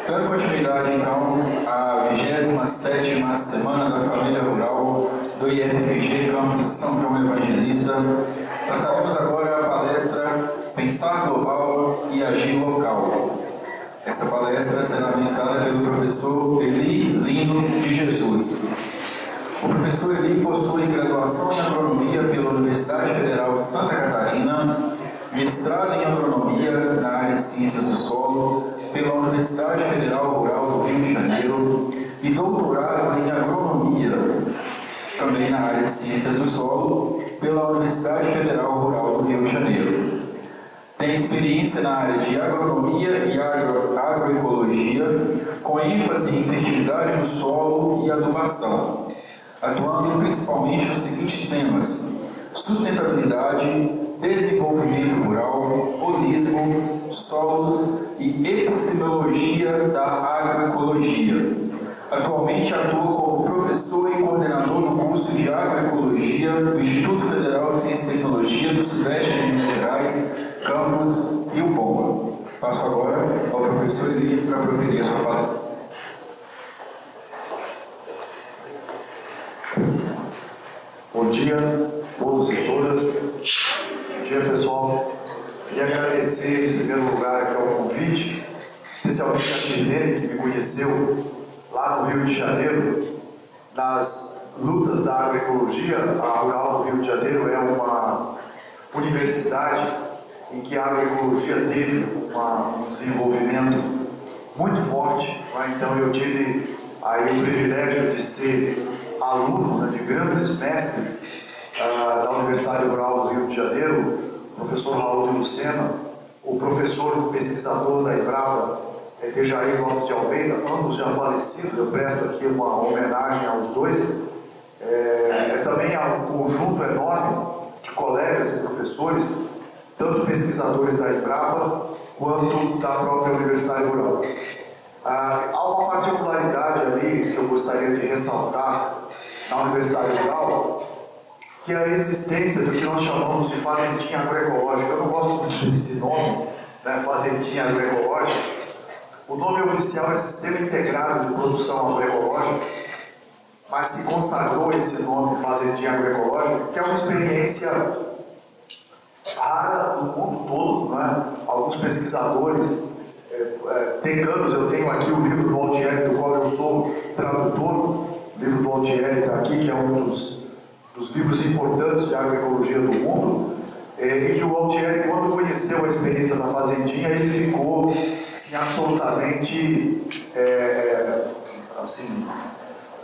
Dando continuidade, então, à 27ª Semana da Família Rural do IFPG Campus São João Evangelista, passaremos agora a palestra Pensar Global e Agir Local. Esta palestra será ministrada pelo professor Eli Lino de Jesus. O professor Eli possui graduação em Agronomia pela Universidade Federal de Santa Catarina, mestrado em Agronomia na área de Ciências do Solo pela Universidade Federal Rural do Rio de Janeiro e doutorado em Agronomia, também na área de Ciências do Solo, pela Universidade Federal Rural do Rio de Janeiro. Tem experiência na área de Agronomia e Agroecologia, com ênfase em fertilidade do solo e adubação, atuando principalmente nos seguintes temas: sustentabilidade, desenvolvimento rural, holismo, solos e epistemologia da agroecologia. Atualmente atua como professor e coordenador do curso de agroecologia do Instituto Federal de Ciência e Tecnologia do Sudeste de Minas Gerais, campus Rio Pomba. Passo agora ao professor Eli para proferir a sua palestra. Bom dia a todos e todas. Bom dia, pessoal. Queria agradecer, em primeiro lugar, aqui ao convite, especialmente a Chilene, que me conheceu lá no Rio de Janeiro, nas lutas da agroecologia. A Rural do Rio de Janeiro é uma universidade em que a agroecologia teve um desenvolvimento muito forte. Então, eu tive aí o privilégio de ser aluno de grandes mestres da Universidade Rural do Rio de Janeiro, o professor Raul de Lucena, o professor pesquisador da Embrapa, Tejair Lopes de Almeida, ambos já falecidos. Eu presto aqui uma homenagem aos dois. Também há um conjunto enorme de colegas e professores, tanto pesquisadores da Embrapa quanto da própria Universidade Rural. Há uma particularidade ali que eu gostaria de ressaltar na Universidade Rural, que é a existência do que nós chamamos de fazendinha agroecológica. Eu não gosto muito desse nome, né, fazendinha agroecológica. O nome oficial é Sistema Integrado de Produção Agroecológica, mas se consagrou esse nome, fazendinha agroecológica, que é uma experiência rara no mundo todo, não é? Alguns pesquisadores decanos, eu tenho aqui o livro do Altieri, do qual eu sou tradutor. O livro do Altieri está aqui, que é um dos livros importantes de agroecologia do mundo, e que o Altieri, quando conheceu a experiência da fazendinha, ele ficou assim, absolutamente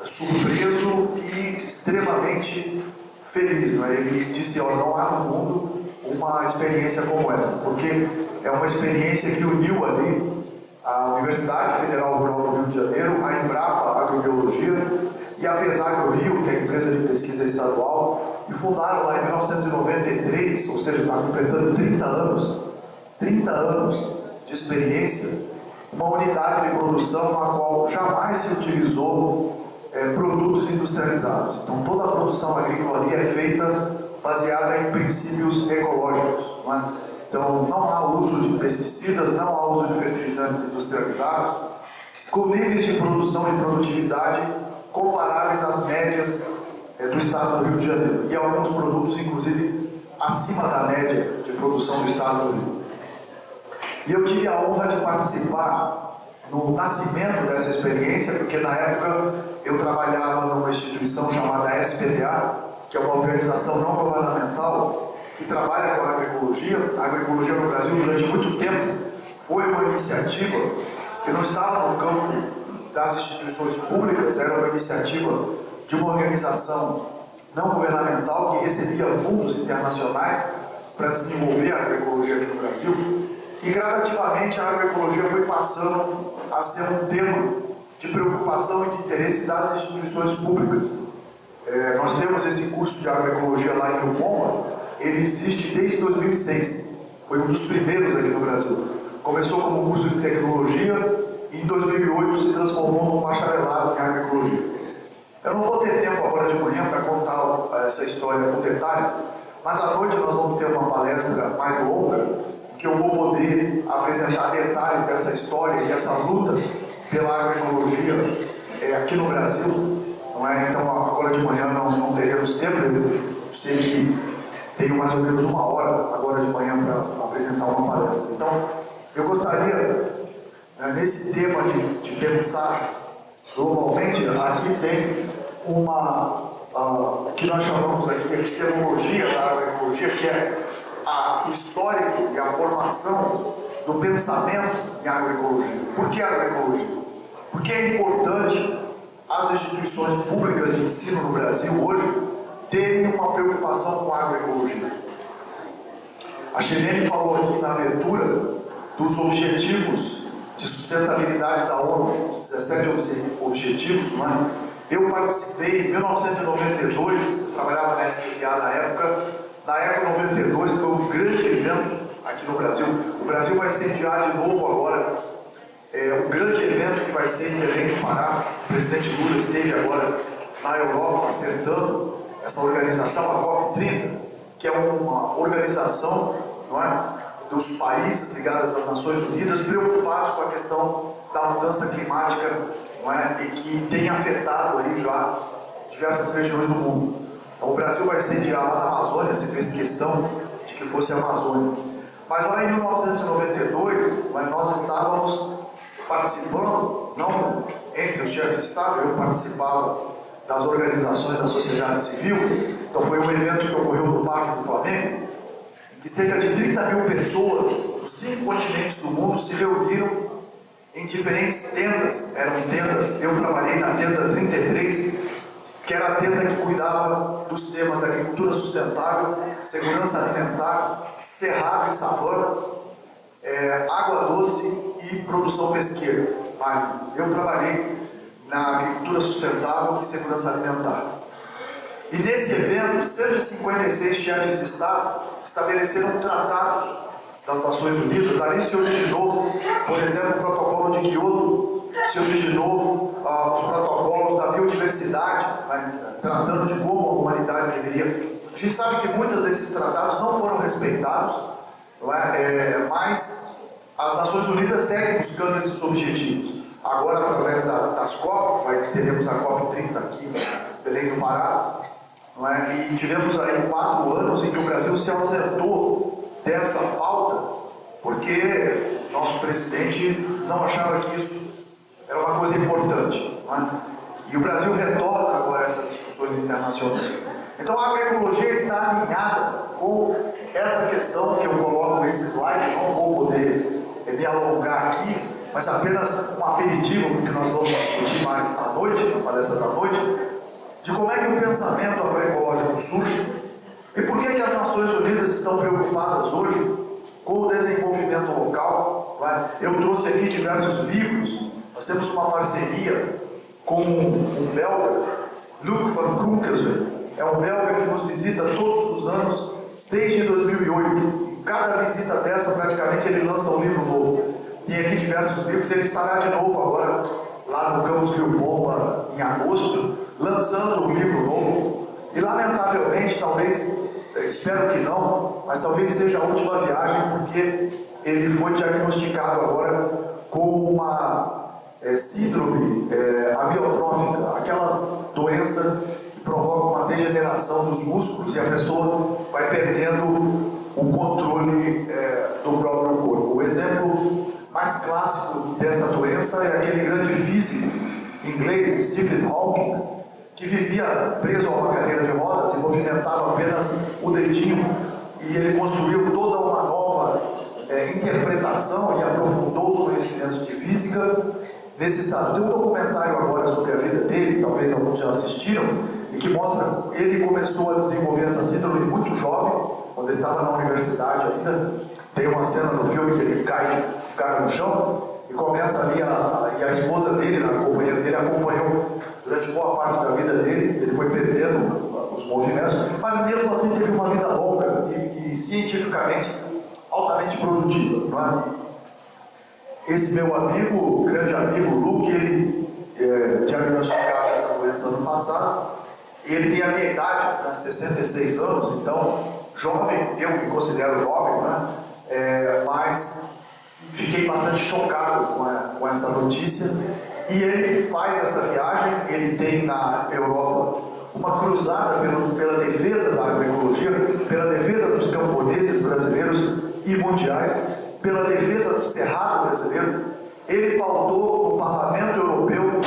surpreso e extremamente feliz. Não é? Ele disse: não há no mundo uma experiência como essa, porque é uma experiência que uniu ali a Universidade Federal Rural do Rio de Janeiro, a Embrapa Agrobiologia e a Pesagro Rio, que é a empresa de pesquisa estadual, e fundaram lá em 1993, ou seja, está completando 30 anos de experiência, uma unidade de produção na qual jamais se utilizou produtos industrializados. Então, toda a produção agrícola ali é feita baseada em princípios ecológicos. Então, não há uso de pesticidas, não há uso de fertilizantes industrializados, com níveis de produção e produtividade comparáveis às médias do estado do Rio de Janeiro, e alguns produtos, inclusive, acima da média de produção do estado do Rio. E eu tive a honra de participar no nascimento dessa experiência, porque na época eu trabalhava numa instituição chamada SPDA, que é uma organização não governamental que trabalha com a agroecologia. A agroecologia no Brasil, durante muito tempo, foi uma iniciativa que não estava no campo das instituições públicas, era uma iniciativa de uma organização não governamental que recebia fundos internacionais para desenvolver a agroecologia aqui no Brasil. E gradativamente a agroecologia foi passando a ser um tema de preocupação e de interesse das instituições públicas. Nós temos esse curso de agroecologia lá em Rio Pomba. Ele existe desde 2006, foi um dos primeiros aqui no Brasil. Começou como curso de tecnologia e em 2008 se transformou num bacharelado em agroecologia. Eu não vou ter tempo agora de manhã para contar essa história com detalhes, mas à noite nós vamos ter uma palestra mais longa, que eu vou poder apresentar detalhes dessa história e dessa luta pela agroecologia aqui no Brasil, não é? Então agora de manhã não teremos tempo, eu sei que tenho mais ou menos 1 hora agora de manhã para apresentar uma palestra. Então eu gostaria, nesse tema de pensar globalmente, aqui tem uma que nós chamamos aqui de epistemologia da agroecologia, que é o histórico e a formação do pensamento em agroecologia. Por que agroecologia? Porque é importante as instituições públicas de ensino no Brasil hoje terem uma preocupação com a agroecologia. A Shirlene falou aqui na abertura dos objetivos de sustentabilidade da ONU, os 17 objetivos, não é? Eu participei em 1992, eu trabalhava na SPA na época 92 foi um grande evento aqui no Brasil. O Brasil vai sediar de novo agora um grande evento que vai ser em Belém do Pará. O presidente Lula esteve agora na Europa acertando essa organização, a COP30, que é uma organização, não é, dos países ligados às Nações Unidas preocupados com a questão da mudança climática, não é, e que tem afetado aí já diversas regiões do mundo. Então, o Brasil vai sediar lá na Amazônia, se fez questão de que fosse a Amazônia. Mas lá em 1992, nós estávamos participando, não entre os chefes de Estado, eu participava das organizações da sociedade civil, então foi um evento que ocorreu no Parque do Flamengo, em que cerca de 30 mil pessoas dos 5 continentes do mundo se reuniram em diferentes tendas, eram tendas, eu trabalhei na tenda 33, que era a tenda que cuidava dos temas agricultura sustentável, segurança alimentar, cerrado e savana, água doce e produção pesqueira. Eu trabalhei na agricultura sustentável e segurança alimentar. E nesse evento, 156 chefes de Estado estabeleceram tratados das Nações Unidas. Dali se originou, por exemplo, o protocolo de Kyoto, se originou os protocolos da biodiversidade, tratando de como a humanidade deveria. A gente sabe que muitos desses tratados não foram respeitados, não é? Mas as Nações Unidas seguem buscando esses objetivos. Agora, através das COP, teremos a COP30 aqui em Belém do Pará, não é? E tivemos aí 4 anos em que o Brasil se ausentou dessa pauta, porque nosso presidente não achava que isso era uma coisa importante, não é? E o Brasil retorna agora a essas discussões internacionais. Então a agroecologia está alinhada com essa questão que eu coloco nesse slide, não vou poder me alongar aqui, mas apenas um aperitivo, porque nós vamos discutir mais à noite, na palestra da noite, de como é que o pensamento agroecológico surge e por que as Nações Unidas estão preocupadas hoje com o desenvolvimento local. Eu trouxe aqui diversos livros, nós temos uma parceria com um belga, Luc van Kronkesweg, é um belga que nos visita todos os anos desde 2008. Em cada visita dessa, praticamente, ele lança um livro novo. Tem aqui diversos livros, ele estará de novo agora lá no Campus Rio Bomba em agosto, lançando um livro novo. E lamentavelmente, talvez, espero que não, mas talvez seja a última viagem, porque ele foi diagnosticado agora com uma síndrome amiotrófica, aquelas doenças que provocam uma degeneração dos músculos e a pessoa vai perdendo o controle do próprio corpo. O exemplo mais clássico dessa doença é aquele grande físico inglês, Stephen Hawking, que vivia preso a uma cadeira de rodas e movimentava apenas o dedinho, e ele construiu toda uma nova interpretação e aprofundou os conhecimentos de física nesse estado. Tem um documentário agora sobre a vida dele, talvez alguns já assistiram, e que mostra ele começou a desenvolver essa síndrome muito jovem, quando ele estava na universidade ainda. Tem uma cena no filme que ele cai no chão e começa ali e a esposa dele, a companheira dele, acompanhou durante boa parte da vida dele. Ele foi perdendo os movimentos, mas mesmo assim teve uma vida longa e cientificamente altamente produtiva, não é? Esse meu amigo, grande amigo Luke, ele diagnosticado essa doença ano passado. Ele tem a minha idade, 66 anos, então jovem, eu me considero jovem, né? Mas fiquei bastante chocado com essa notícia E ele faz essa viagem, ele tem na Europa uma cruzada pela defesa da agroecologia, pela defesa dos camponeses brasileiros e mundiais, pela defesa do cerrado brasileiro. Ele pautou no Parlamento Europeu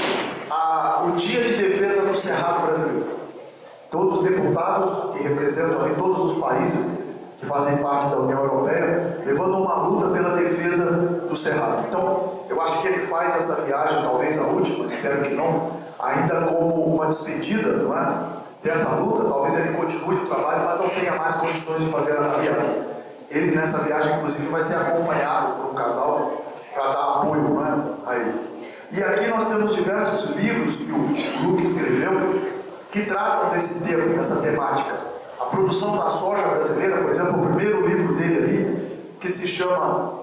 o Dia de Defesa do Cerrado Brasileiro. Todos os deputados que representam ali todos os países que fazem parte da União Europeia, levando uma luta pela defesa do cerrado. Então, eu acho que ele faz essa viagem, talvez a última, espero que não, ainda como uma despedida, não é? Dessa luta. Talvez ele continue o trabalho, mas não tenha mais condições de fazer a viagem. Ele nessa viagem, inclusive, vai ser acompanhado por um casal para dar apoio, não é, a ele. E aqui nós temos diversos livros que o Luke escreveu que tratam desse tema, dessa temática. A produção da soja brasileira, por exemplo, o primeiro livro dele ali, que se chama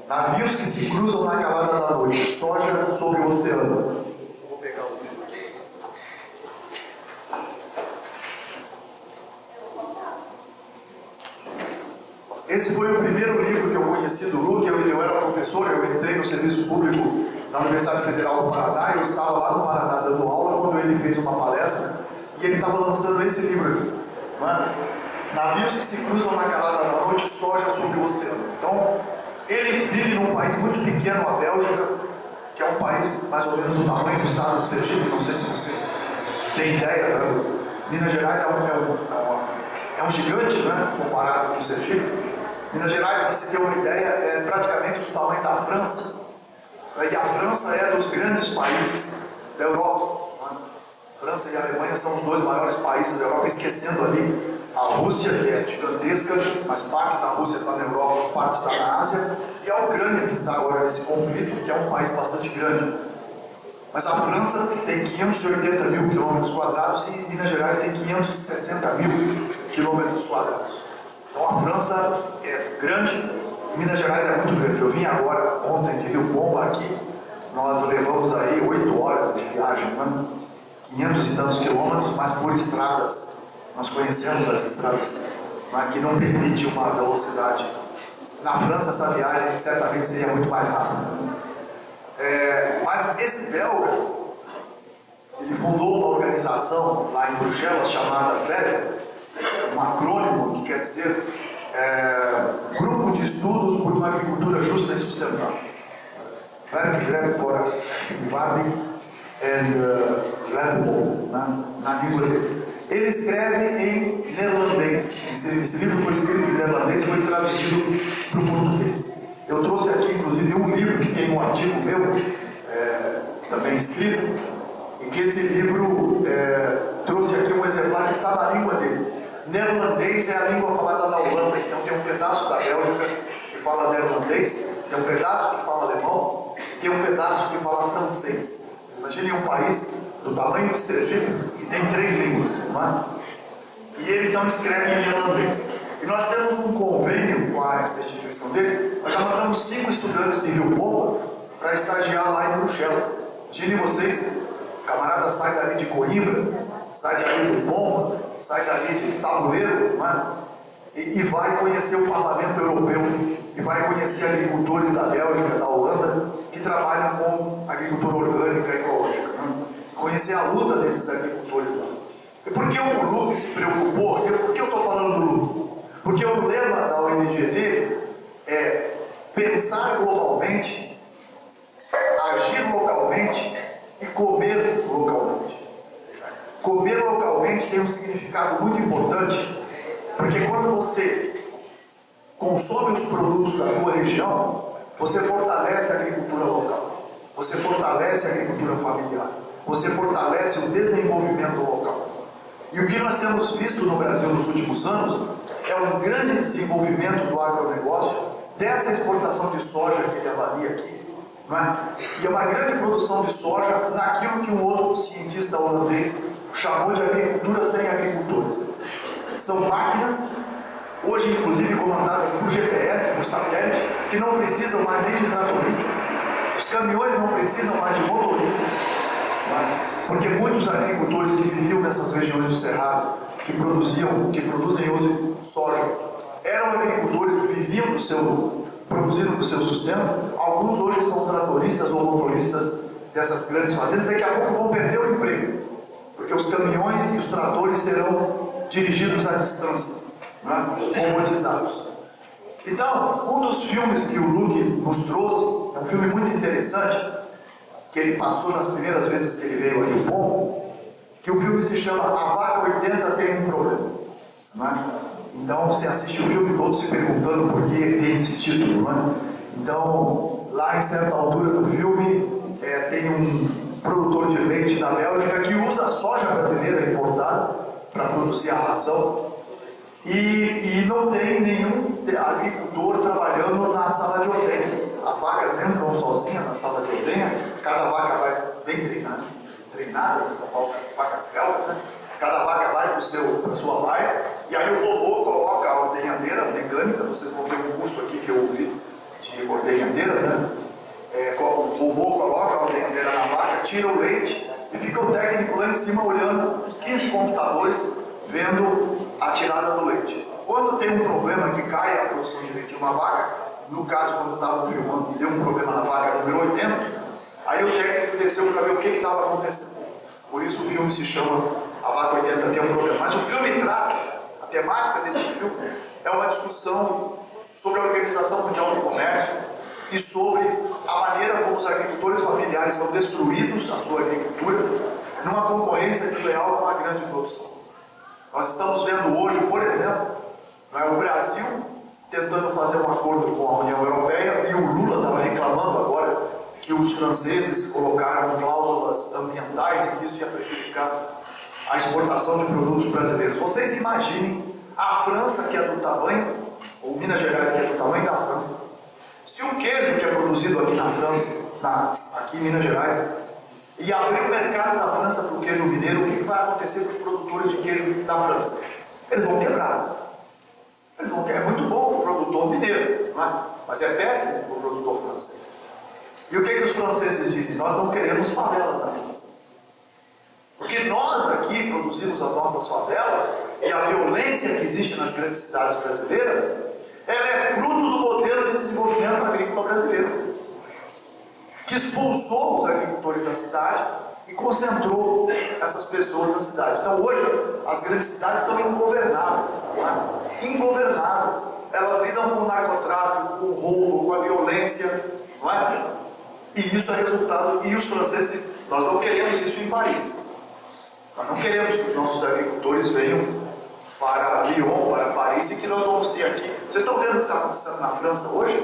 Navios que se cruzam na calada da noite, soja sobre o oceano. Vou pegar o livro aqui. Esse foi o primeiro livro que eu conheci do Luke. Eu era professor, eu entrei no serviço público na Universidade Federal do Paraná. Eu estava lá no Paraná dando aula quando ele fez uma palestra e ele estava lançando esse livro aqui, não é? Navios que se cruzam na calada da noite, soja sobre o oceano. Então, ele vive num país muito pequeno, a Bélgica, que é um país mais ou menos do tamanho do estado do Sergipe. Não sei se vocês têm ideia, né? Minas Gerais é um gigante, né, comparado com o Sergipe. Minas Gerais, para você ter uma ideia, é praticamente do tamanho da França. E a França é dos grandes países da Europa. França e a Alemanha são os dois maiores países da Europa, esquecendo ali a Rússia, que é gigantesca, mas parte da Rússia está na Europa, parte está na Ásia, e a Ucrânia, que está agora nesse conflito, que é um país bastante grande. Mas a França tem 580 mil quilômetros quadrados e Minas Gerais tem 560 mil quilômetros quadrados. Então a França é grande e Minas Gerais é muito grande. Eu vim agora, ontem, de Rio Pomba aqui, nós levamos aí 8 horas de viagem, né? 500 e tantos quilômetros, mas por estradas. Nós conhecemos as estradas, né, que não permitem uma velocidade. Na França, essa viagem certamente seria muito mais rápida. Mas esse belga, ele fundou uma organização lá em Bruxelas chamada VERG, um acrônimo que quer dizer Grupo de Estudos por uma Agricultura Justa e Sustentável. VERG for Varning and Landbouw, na língua dele. Ele escreve em neerlandês. Esse livro foi escrito em neerlandês e foi traduzido para o português. Eu trouxe aqui, inclusive, um livro que tem um artigo meu, também escrito, e que esse livro trouxe aqui um exemplar que está na língua dele. Neerlandês é a língua falada na Holanda, então tem um pedaço da Bélgica que fala neerlandês, tem um pedaço que fala alemão, tem um pedaço que fala francês. Imagine um país do tamanho de Sergipe que tem 3 línguas, não é? E ele então escreve em neerlandês. E nós temos um convênio com esta instituição dele. Nós já mandamos 5 estudantes de Rio Pomba para estagiar lá em Bruxelas. Imagine vocês, o camarada sai dali de Coimbra, sai dali do Pomba, sai dali de Tabuleiro, não é? E vai conhecer o Parlamento Europeu, e vai conhecer agricultores da Bélgica, da Holanda, que trabalham com agricultura orgânica e ecológica, né? Conhecer a luta desses agricultores lá. E por que o Luke se preocupou? Por que eu estou falando do Luke? Porque o lema da ONGD é pensar globalmente, agir localmente e comer localmente. Comer localmente tem um significado muito importante, porque quando você consome os produtos da tua região, você fortalece a agricultura local, você fortalece a agricultura familiar, você fortalece o desenvolvimento local. E o que nós temos visto no Brasil nos últimos anos é um grande desenvolvimento do agronegócio, dessa exportação de soja que ele avalia aqui, não é? E é uma grande produção de soja naquilo que um outro cientista holandês chamou de agricultura sem agricultores. São máquinas, hoje inclusive comandadas por GPS, por satélite, que não precisam mais nem de tratorista. Os caminhões não precisam mais de motorista. Porque muitos agricultores que viviam nessas regiões do Cerrado, que produzem hoje soja, eram agricultores que viviam produzindo do seu sustento, alguns hoje são tratoristas ou motoristas dessas grandes fazendas, daqui a pouco vão perder o emprego, porque os caminhões e os tratores serão dirigidos à distância, né? Robotizados. Então, um dos filmes que o Luke nos trouxe, é um filme muito interessante, que ele passou nas primeiras vezes que ele veio aí, o Pombo, que o filme se chama A Vaca 80 Tem um Problema. Não é? Então você assiste o filme todo se perguntando por que tem esse título. Não é? Então, lá em certa altura do filme, tem um produtor de leite da Bélgica que usa a soja brasileira importada para produzir a ração e não tem nenhum agricultor trabalhando na sala de ordenha. As vacas entram sozinhas na sala de ordenha, cada vaca vai bem treinada nessas vacas belgas, né? Cada vaca vai para sua baia, e aí o robô coloca a ordenhadeira mecânica. Vocês vão ter um curso aqui que eu ouvi de ordenhadeiras, né? O robô coloca a ordenhadeira na vaca, tira o leite, e fica o técnico lá em cima olhando os 15 computadores, vendo a tirada do leite. Quando tem um problema que cai a produção de leite de uma vaca, no caso quando estavam filmando, deu um problema na vaca número 80, aí o técnico desceu para ver o que estava acontecendo. Por isso o filme se chama A Vaca 80 Tem um Problema. Mas o filme trata, a temática desse filme é uma discussão sobre a Organização Mundial do Comércio e sobre a maneira como os agricultores familiares são destruídos, a sua agricultura, numa concorrência desleal com a grande produção. Nós estamos vendo hoje, por exemplo, o Brasil tentando fazer um acordo com a União Europeia, e o Lula estava reclamando agora que os franceses colocaram cláusulas ambientais e que isso ia prejudicar a exportação de produtos brasileiros. Vocês imaginem a França, que é do tamanho, ou Minas Gerais, que é do tamanho da França, se o queijo que é produzido aqui na França, aqui em Minas Gerais, e abrir o mercado da França para o queijo mineiro, o que vai acontecer com os produtores de queijo da França? Eles vão quebrar. É muito bom para o produtor mineiro, não é? Mas é péssimo para o produtor francês. E o que os franceses dizem? Nós não queremos favelas na França. Porque nós aqui produzimos as nossas favelas, e a violência que existe nas grandes cidades brasileiras, ela é fruto do modelo de desenvolvimento agrícola brasileiro, que expulsou os agricultores da cidade e concentrou essas pessoas na cidade. Então hoje as grandes cidades são ingovernáveis, não é? Ingovernáveis. Elas lidam com o narcotráfico, com o roubo, com a violência, não é? E isso é resultado, e os franceses dizem, nós não queremos isso em Paris. Nós não queremos que os nossos agricultores venham para Lyon, para Paris, e que nós vamos ter aqui. Vocês estão vendo o que está acontecendo na França hoje?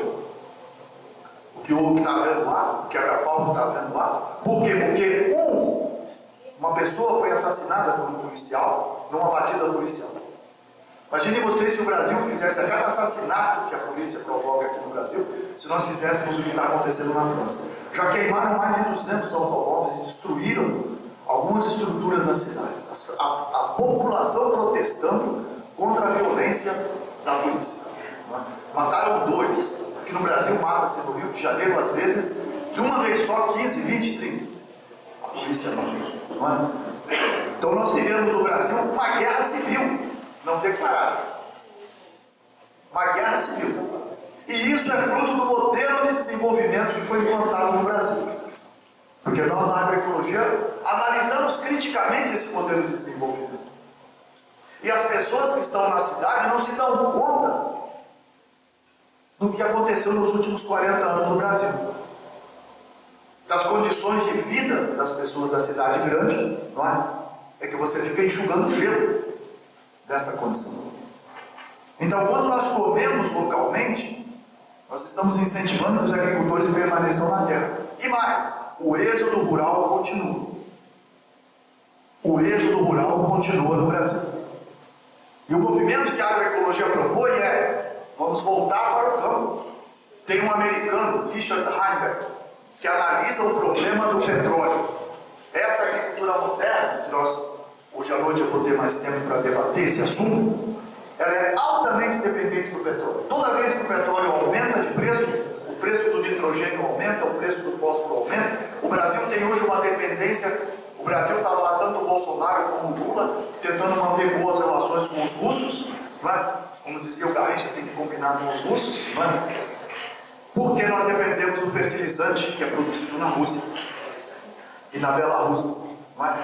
O que está vendo lá? O quebra-pau que está vendo lá? Por quê? Porque uma pessoa foi assassinada por um policial numa batida policial. Imaginem vocês se o Brasil fizesse a cada assassinato que a polícia provoca aqui no Brasil, se nós fizéssemos o que está acontecendo na França. Já queimaram mais de 200 automóveis e destruíram algumas estruturas das cidades. A população protestando contra a violência da polícia. Mataram 2. Aqui no Brasil mata-se no Rio de Janeiro, às vezes, de uma vez só, 15, 20, 30. A polícia não é? Então nós vivemos no Brasil uma guerra civil não declarada. Uma guerra civil. E isso é fruto do modelo de desenvolvimento que foi implantado no Brasil. Porque nós, na agroecologia, analisamos criticamente esse modelo de desenvolvimento. E as pessoas que estão na cidade não se dão conta do que aconteceu nos últimos 40 anos no Brasil. Das condições de vida das pessoas da cidade grande, não é? É que você fica enxugando gelo dessa condição. Então, quando nós comemos localmente, nós estamos incentivando que os agricultores permaneçam na terra. E mais, o êxodo rural continua. O êxodo rural continua no Brasil. E o movimento que a agroecologia propõe vamos voltar para o campo. Tem um americano, Richard Heinberg, que analisa o problema do petróleo. Essa agricultura moderna, que nós, hoje à noite eu vou ter mais tempo para debater esse assunto, ela é altamente dependente do petróleo. Toda vez que o petróleo aumenta de preço, o preço do nitrogênio aumenta, o preço do fósforo aumenta. O Brasil tem hoje uma dependência. O Brasil estava lá, tanto o Bolsonaro como o Lula, tentando manter boas relações com os russos, não é? Como dizia o Garrincha, tem que combinar com os russos, não é? porque nós dependemos do fertilizante que é produzido na Rússia e na Belarus. Não é?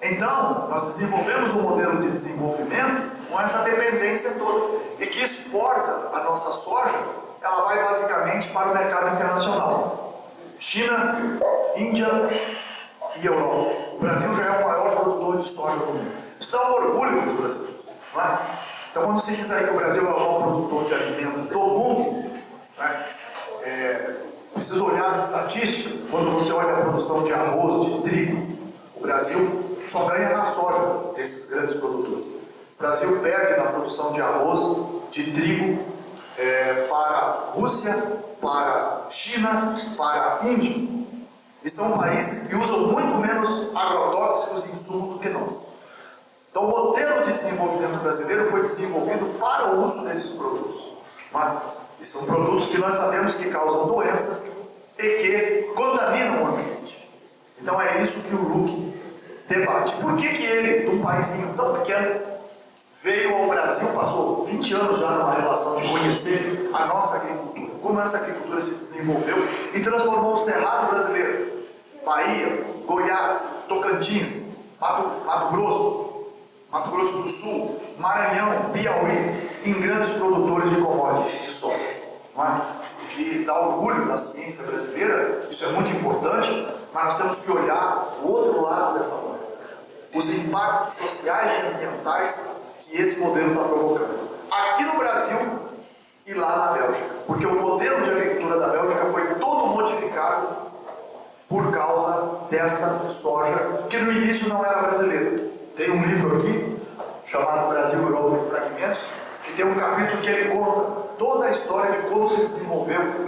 Então, nós desenvolvemos um modelo de desenvolvimento com essa dependência toda, e que exporta a nossa soja, ela vai basicamente para o mercado internacional. China, Índia e Europa. O Brasil já é o maior produtor de soja do mundo. Isso dá um orgulho para os brasileiros. Não é? Então, quando se diz aí que o Brasil é o maior produtor de alimentos do mundo, né, precisa olhar as estatísticas. Quando você olha a produção de arroz, de trigo, o Brasil só ganha na soja desses grandes produtores. O Brasil perde na produção de arroz, de trigo, para a Rússia, para a China, para a Índia. E são países que usam muito menos agrotóxicos e insumos do que nós. Então, o modelo de desenvolvimento brasileiro foi desenvolvido para o uso desses produtos. E são produtos que nós sabemos que causam doenças e que contaminam o ambiente. Então, é isso que o LUC debate. Por que ele, de um paísinho tão pequeno, veio ao Brasil, passou 20 anos já numa relação de conhecer a nossa agricultura, como essa agricultura se desenvolveu e transformou o Cerrado brasileiro, Bahia, Goiás, Tocantins, Mato Grosso do Sul, Maranhão, Piauí, em grandes produtores de commodities de soja. Não é? Que dá orgulho da ciência brasileira, isso é muito importante, mas nós temos que olhar o outro lado dessa moeda. Os impactos sociais e ambientais que esse modelo está provocando. Aqui no Brasil e lá na Bélgica. Porque o modelo de agricultura da Bélgica foi todo modificado por causa desta soja, que no início não era brasileira. Tem um livro aqui, chamado Brasil, Europa em Fragmentos, que tem um capítulo que ele conta toda a história de como se desenvolveu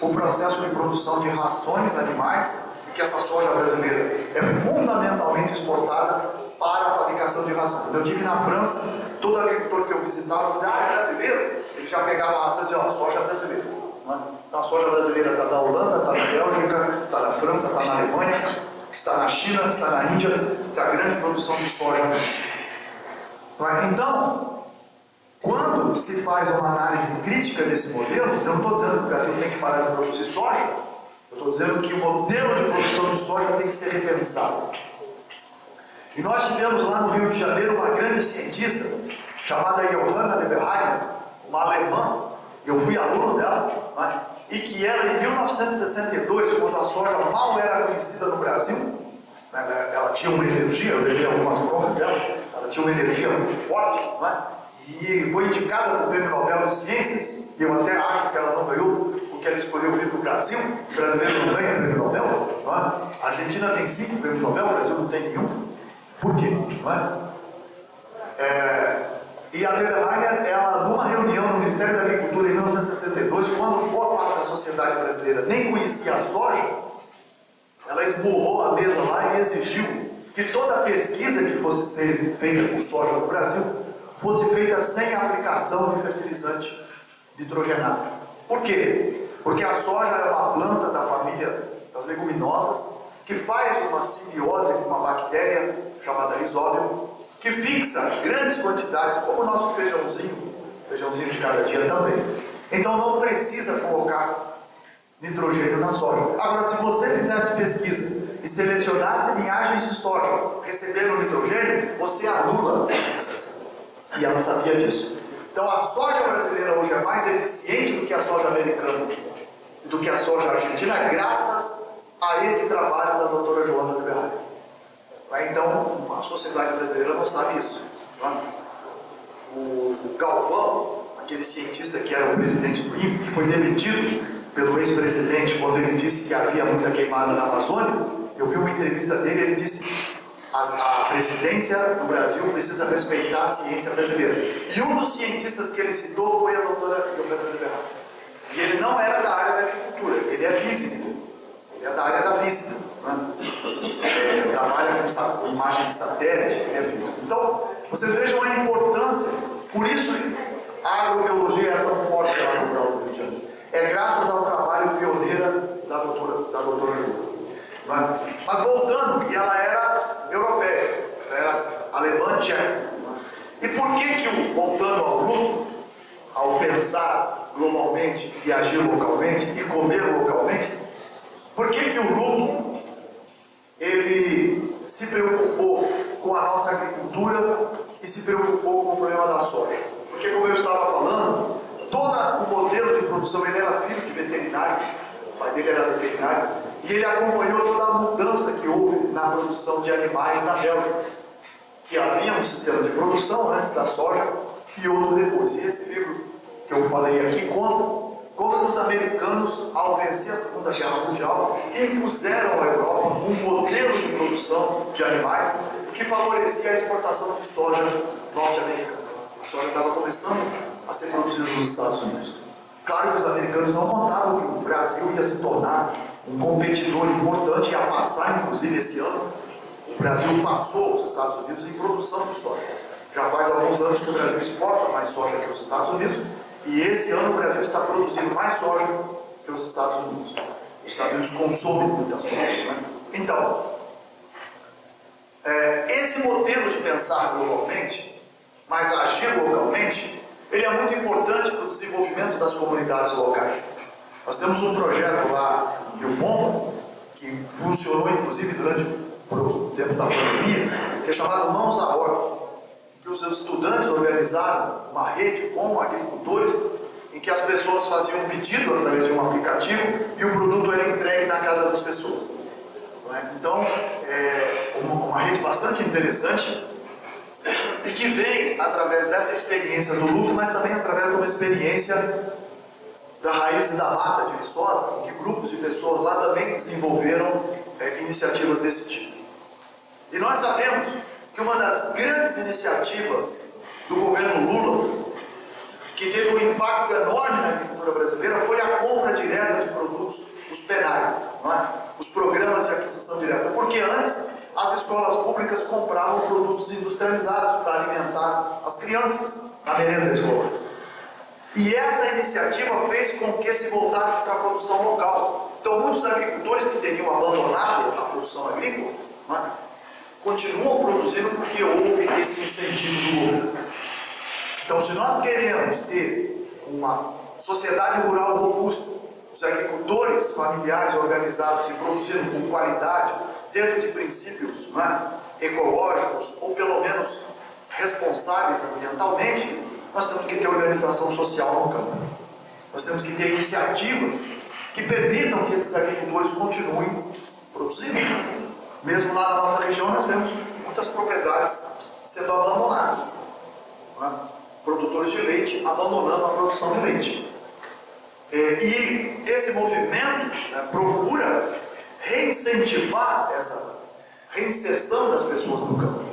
o processo de produção de rações animais, e que essa soja brasileira é fundamentalmente exportada para a fabricação de ração. Quando eu estive na França, todo agricultor que eu visitava dizia, é brasileiro, ele já pegava a ração e dizia, soja brasileira. Então, a soja brasileira está na Holanda, está na Bélgica, está na França, está na Alemanha, está na China, está na Índia, está a grande produção de soja. Então, quando se faz uma análise crítica desse modelo, eu não estou dizendo que o Brasil tem que parar de produzir soja, eu estou dizendo que o modelo de produção de soja tem que ser repensado. E nós tivemos lá no Rio de Janeiro uma grande cientista, chamada Johanna de Berheim, uma alemã, eu fui aluno dela, né? E que ela, em 1962, quando a soja mal era conhecida no Brasil, né? Ela tinha uma energia, eu levei algumas provas dela, ela tinha uma energia muito forte, né? E foi indicada para o Prêmio Nobel de Ciências, e eu até acho que ela não ganhou, porque ela escolheu vir para o Brasil, o brasileiro não ganha Prêmio Nobel, não é? A Argentina tem 5 Prêmios Nobel, o Brasil não tem nenhum. Por quê? Não é? E a Deberheim, ela, numa reunião no Ministério da Agricultura em 1962, quando boa parte da sociedade brasileira nem conhecia a soja, ela esmurrou a mesa lá e exigiu que toda pesquisa que fosse ser feita com soja no Brasil fosse feita sem aplicação de fertilizante nitrogenado. Por quê? Porque a soja é uma planta da família das leguminosas que faz uma simbiose com uma bactéria chamada Rhizobium, que fixa grandes quantidades, como o nosso feijãozinho de cada dia também. Então não precisa colocar nitrogênio na soja. Agora, se você fizesse pesquisa e selecionasse linhagens de soja recebendo nitrogênio, você anula essa ação. E ela sabia disso. Então a soja brasileira hoje é mais eficiente do que a soja americana, do que a soja argentina, graças a esse trabalho da doutora Johanna de Berheim. Então, a sociedade brasileira não sabe isso. O Galvão, aquele cientista que era o presidente do INPE, que foi demitido pelo ex-presidente quando ele disse que havia muita queimada na Amazônia, eu vi uma entrevista dele, ele disse a presidência do Brasil precisa respeitar a ciência brasileira. E um dos cientistas que ele citou foi a doutora Johanna de Berheim. E ele não era da área da agricultura, ele é físico. Ele é da área da física, né? Trabalha com imagem de satélite, ele é físico. Então, vocês vejam a importância, por isso a agrobiologia é tão forte lá no Rio de Janeiro. É graças ao trabalho pioneiro da doutora Johanna. Né? Mas voltando, e ela era europeia, ela era alemã tcheca. E por que voltando ao luto, ao pensar globalmente e agir localmente e comer localmente, por que que o LUC ele se preocupou com a nossa agricultura e se preocupou com o problema da soja? Porque, como eu estava falando, todo o modelo de produção, ele era filho de veterinário, o pai dele era veterinário, e ele acompanhou toda a mudança que houve na produção de animais na Bélgica, que havia um sistema de produção antes da soja e outro depois. E esse livro que eu falei aqui conta como os americanos, ao vencer a Segunda Guerra Mundial, impuseram à Europa um modelo de produção de animais que favorecia a exportação de soja norte-americana. A soja estava começando a ser produzida nos Estados Unidos. Claro que os americanos não contavam que o Brasil ia se tornar um competidor importante, ia passar, inclusive, esse ano. O Brasil passou os Estados Unidos em produção de soja. Já faz alguns anos que o Brasil exporta mais soja que os Estados Unidos, e esse ano o Brasil está produzindo mais soja que os Estados Unidos. Os Estados Unidos consomem muita soja, né? Então, esse modelo de pensar globalmente, mas agir localmente, ele é muito importante para o desenvolvimento das comunidades locais. Nós temos um projeto lá em Rio Bom, que funcionou inclusive durante o tempo da pandemia, que é chamado Mãos à Horta, que os estudantes organizaram uma rede com agricultores, em que as pessoas faziam um pedido através de um aplicativo e o produto era entregue na casa das pessoas. Então, é uma rede bastante interessante e que vem através dessa experiência do LUC, mas também através de uma experiência da Raízes da Mata de Viçosa, em que grupos de pessoas lá também desenvolveram iniciativas desse tipo. E nós sabemos que uma das grandes iniciativas do governo Lula, que teve um impacto enorme na agricultura brasileira, foi a compra direta de produtos, os PENAI, não é? Os programas de aquisição direta. Porque antes as escolas públicas compravam produtos industrializados para alimentar as crianças na merenda escolar. E essa iniciativa fez com que se voltasse para a produção local. Então muitos agricultores que teriam abandonado a produção agrícola, não é? Continuam produzindo porque houve esse incentivo do governo. Então, se nós queremos ter uma sociedade rural robusta, os agricultores familiares organizados e produzindo com qualidade, dentro de princípios, não é, ecológicos, ou pelo menos responsáveis ambientalmente, nós temos que ter organização social no campo. Nós temos que ter iniciativas que permitam que esses agricultores continuem produzindo. Mesmo lá na nossa região, nós vemos muitas propriedades sendo abandonadas. Não é? Produtores de leite abandonando a produção de leite. E esse movimento, né, procura reincentivar essa reinserção das pessoas no campo.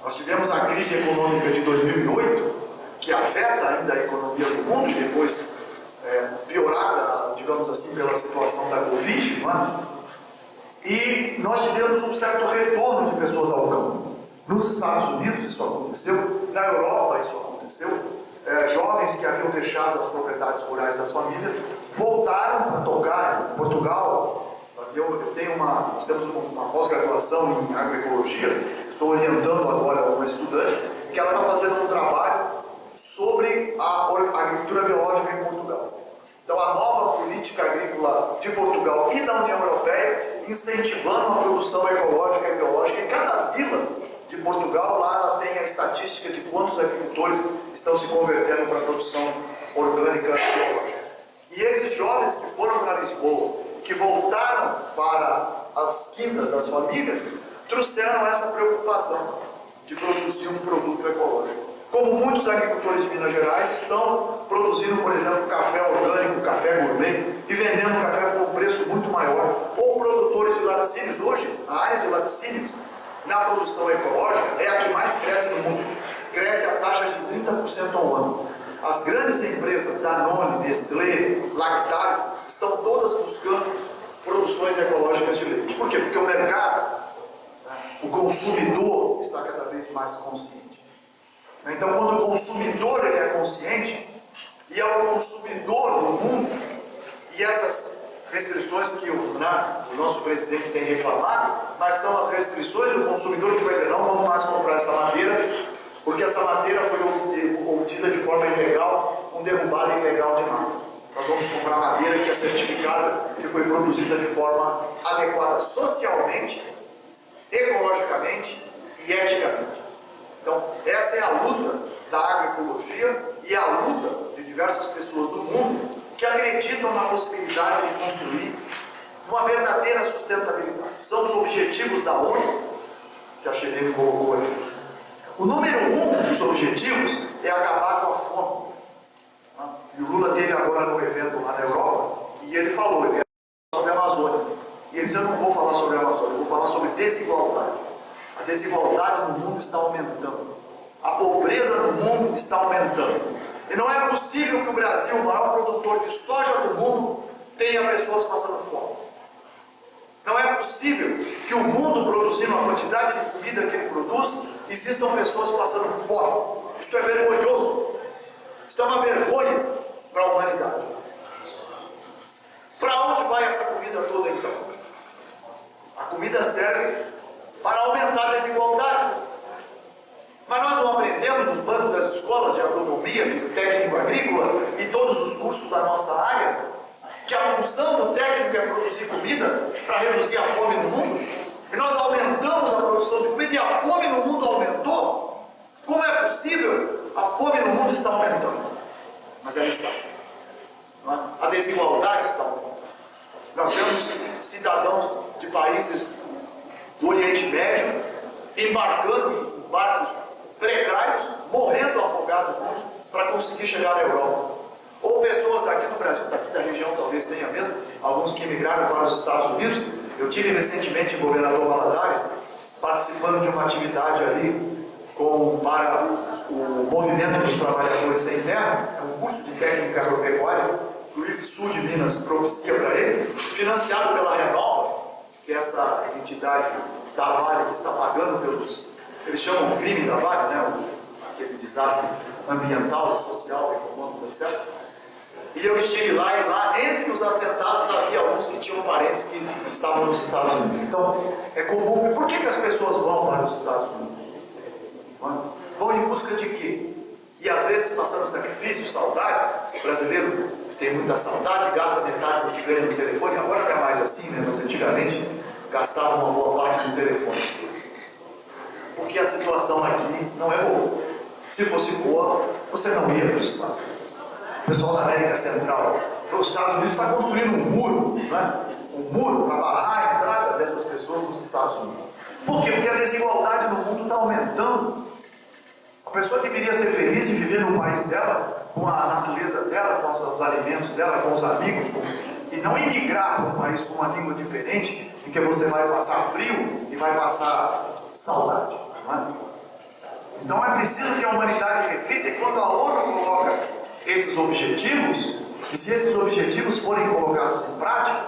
Nós tivemos a crise econômica de 2008, que afeta ainda a economia do mundo, depois piorada, digamos assim, pela situação da Covid, não é? E nós tivemos um certo retorno de pessoas ao campo. Nos Estados Unidos isso aconteceu, na Europa isso aconteceu. Jovens que haviam deixado as propriedades rurais das famílias voltaram para tocar. Em Portugal, nós temos uma pós-graduação em agroecologia, estou orientando agora uma estudante, que ela está fazendo um trabalho sobre a agricultura biológica em Portugal. Então, a nova política agrícola de Portugal e da União Europeia incentivando a produção ecológica e biológica. Em cada vila de Portugal, lá ela tem a estatística de quantos agricultores estão se convertendo para a produção orgânica e biológica. E esses jovens que foram para Lisboa, que voltaram para as quintas das famílias, trouxeram essa preocupação de produzir um produto ecológico. Como muitos agricultores de Minas Gerais estão produzindo, por exemplo, café orgânico, café gourmet, e vendendo café por um preço muito maior. Ou produtores de laticínios. Hoje, a área de laticínios, na produção ecológica, é a que mais cresce no mundo. Cresce a taxas de 30% ao ano. As grandes empresas, Danone, Nestlé, Lactalis, estão todas buscando produções ecológicas de leite. Por quê? Porque o mercado, o consumidor, está cada vez mais consciente. Então, quando o consumidor ele é consciente, e é o consumidor no mundo, e essas restrições que o nosso presidente tem reclamado, mas são as restrições do consumidor que vai dizer, não vamos mais comprar essa madeira, porque essa madeira foi obtida de forma ilegal, com derrubada ilegal de mata. Nós vamos comprar madeira que é certificada, que foi produzida de forma adequada socialmente, ecologicamente e eticamente. Então, essa é a luta da agroecologia e a luta de diversas pessoas do mundo que acreditam na possibilidade de construir uma verdadeira sustentabilidade. São os objetivos da ONU, que a Xerene colocou aqui. O número 1 dos objetivos é acabar com a fome. E o Lula teve agora no evento lá na Europa, e ele falou sobre a Amazônia. E ele disse, eu não vou falar sobre a Amazônia, eu vou falar sobre desigualdade. A desigualdade no mundo está aumentando. A pobreza no mundo está aumentando. E não é possível que o Brasil, o maior produtor de soja do mundo, tenha pessoas passando fome. Não é possível que o mundo, produzindo a quantidade de comida que ele produz, existam pessoas passando fome. Isto é vergonhoso. Isto é uma vergonha para a humanidade. Para onde vai essa comida toda então? A comida serve para aumentar a desigualdade. Mas nós não aprendemos nos bancos das escolas de agronomia, de técnico agrícola e todos os cursos da nossa área, que a função do técnico é produzir comida para reduzir a fome no mundo? E nós aumentamos a produção de comida e a fome no mundo aumentou? Como é possível? A fome no mundo está aumentando. Mas ela está. A desigualdade está aumentando. Nós vemos cidadãos de países do Oriente Médio embarcando em barcos precários, morrendo afogados muitos, para conseguir chegar à Europa. Ou pessoas daqui do Brasil, daqui da região talvez tenha mesmo, alguns que emigraram para os Estados Unidos. Eu tive recentemente em Governador Valadares, participando de uma atividade ali para o Movimento dos Trabalhadores Sem Terra, é um curso de técnica agropecuária que o IFSU de Minas propicia para eles, financiado pela Renova, que é essa entidade da Vale que está pagando pelos, eles chamam o crime da Vale, né? Aquele desastre ambiental, social, econômico, etc. E eu estive lá, e lá entre os assentados havia alguns que tinham parentes que estavam nos Estados Unidos. Então, é comum. Por que as pessoas vão para os Estados Unidos? Vão em busca de quê? E às vezes passando sacrifício, saudade. O brasileiro tem muita saudade, gasta metade do que ganha no telefone. Agora não é mais assim, né? Mas antigamente gastava uma boa parte do telefone. Porque a situação aqui não é boa. Se fosse boa, você não ia para os Estados Unidos. O pessoal da América Central, os Estados Unidos está construindo um muro, né? Um muro para barrar a entrada dessas pessoas nos Estados Unidos. Por quê? Porque a desigualdade no mundo está aumentando. A pessoa deveria ser feliz de viver no país dela, com a natureza dela, com os alimentos dela, com os amigos, e não emigrar para um país com uma língua diferente, em que você vai passar frio e vai passar saudade. Não é? Então é preciso que a humanidade reflita, e quando a ONU coloca esses objetivos, e se esses objetivos forem colocados em prática,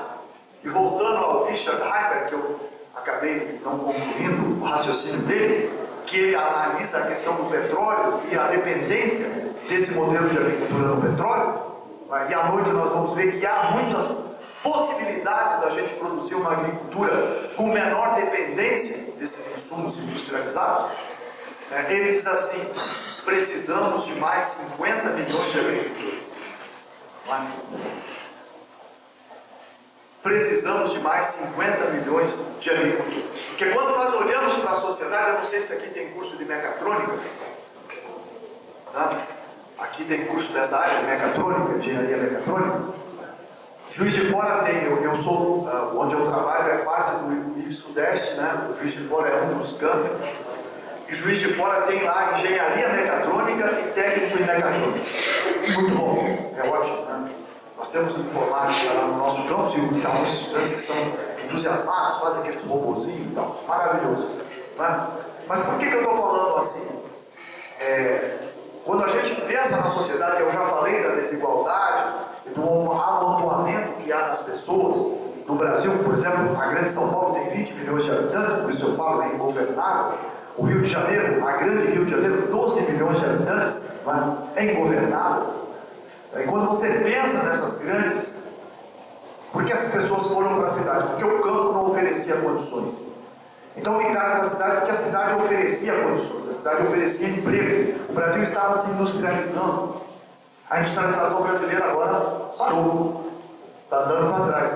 e voltando ao Richard Hyper, que eu acabei não concluindo o raciocínio dele, que ele analisa a questão do petróleo e a dependência desse modelo de agricultura no petróleo, e à noite nós vamos ver que há muitas possibilidades da gente produzir uma agricultura com menor dependência desses insumos industrializados. Ele diz assim, precisamos de mais 50 milhões de agricultores. Precisamos de mais 50 milhões de agricultores. Porque quando nós olhamos para a sociedade, eu não sei se aqui tem curso de mecatrônica, tá? Aqui tem curso dessa área de mecatrônica, engenharia mecatrônica. Juiz de Fora tem, eu sou, onde eu trabalho é parte do IF Sudeste, né? O Juiz de Fora é um dos campos. E Juiz de Fora tem lá engenharia mecatrônica e técnico em mecatrônica. Muito bom, é ótimo, né? Nós temos informática lá no nosso campus e muitos estudantes que são entusiasmados, fazem aqueles robozinhos e tal. Maravilhoso. Né? Mas por que eu estou falando assim? Quando a gente pensa na sociedade, eu já falei da desigualdade e do amontoamento que há nas pessoas. No Brasil, por exemplo, a grande São Paulo tem 20 milhões de habitantes, por isso eu falo, é ingovernável. O Rio de Janeiro, a grande Rio de Janeiro, 12 milhões de habitantes, é ingovernável. E quando você pensa nessas grandes, por que as pessoas foram para a cidade? Porque o campo não oferecia condições. Então migraram para a cidade porque a cidade oferecia condições, a cidade oferecia emprego. O Brasil estava se industrializando. A industrialização brasileira agora parou, está andando para trás.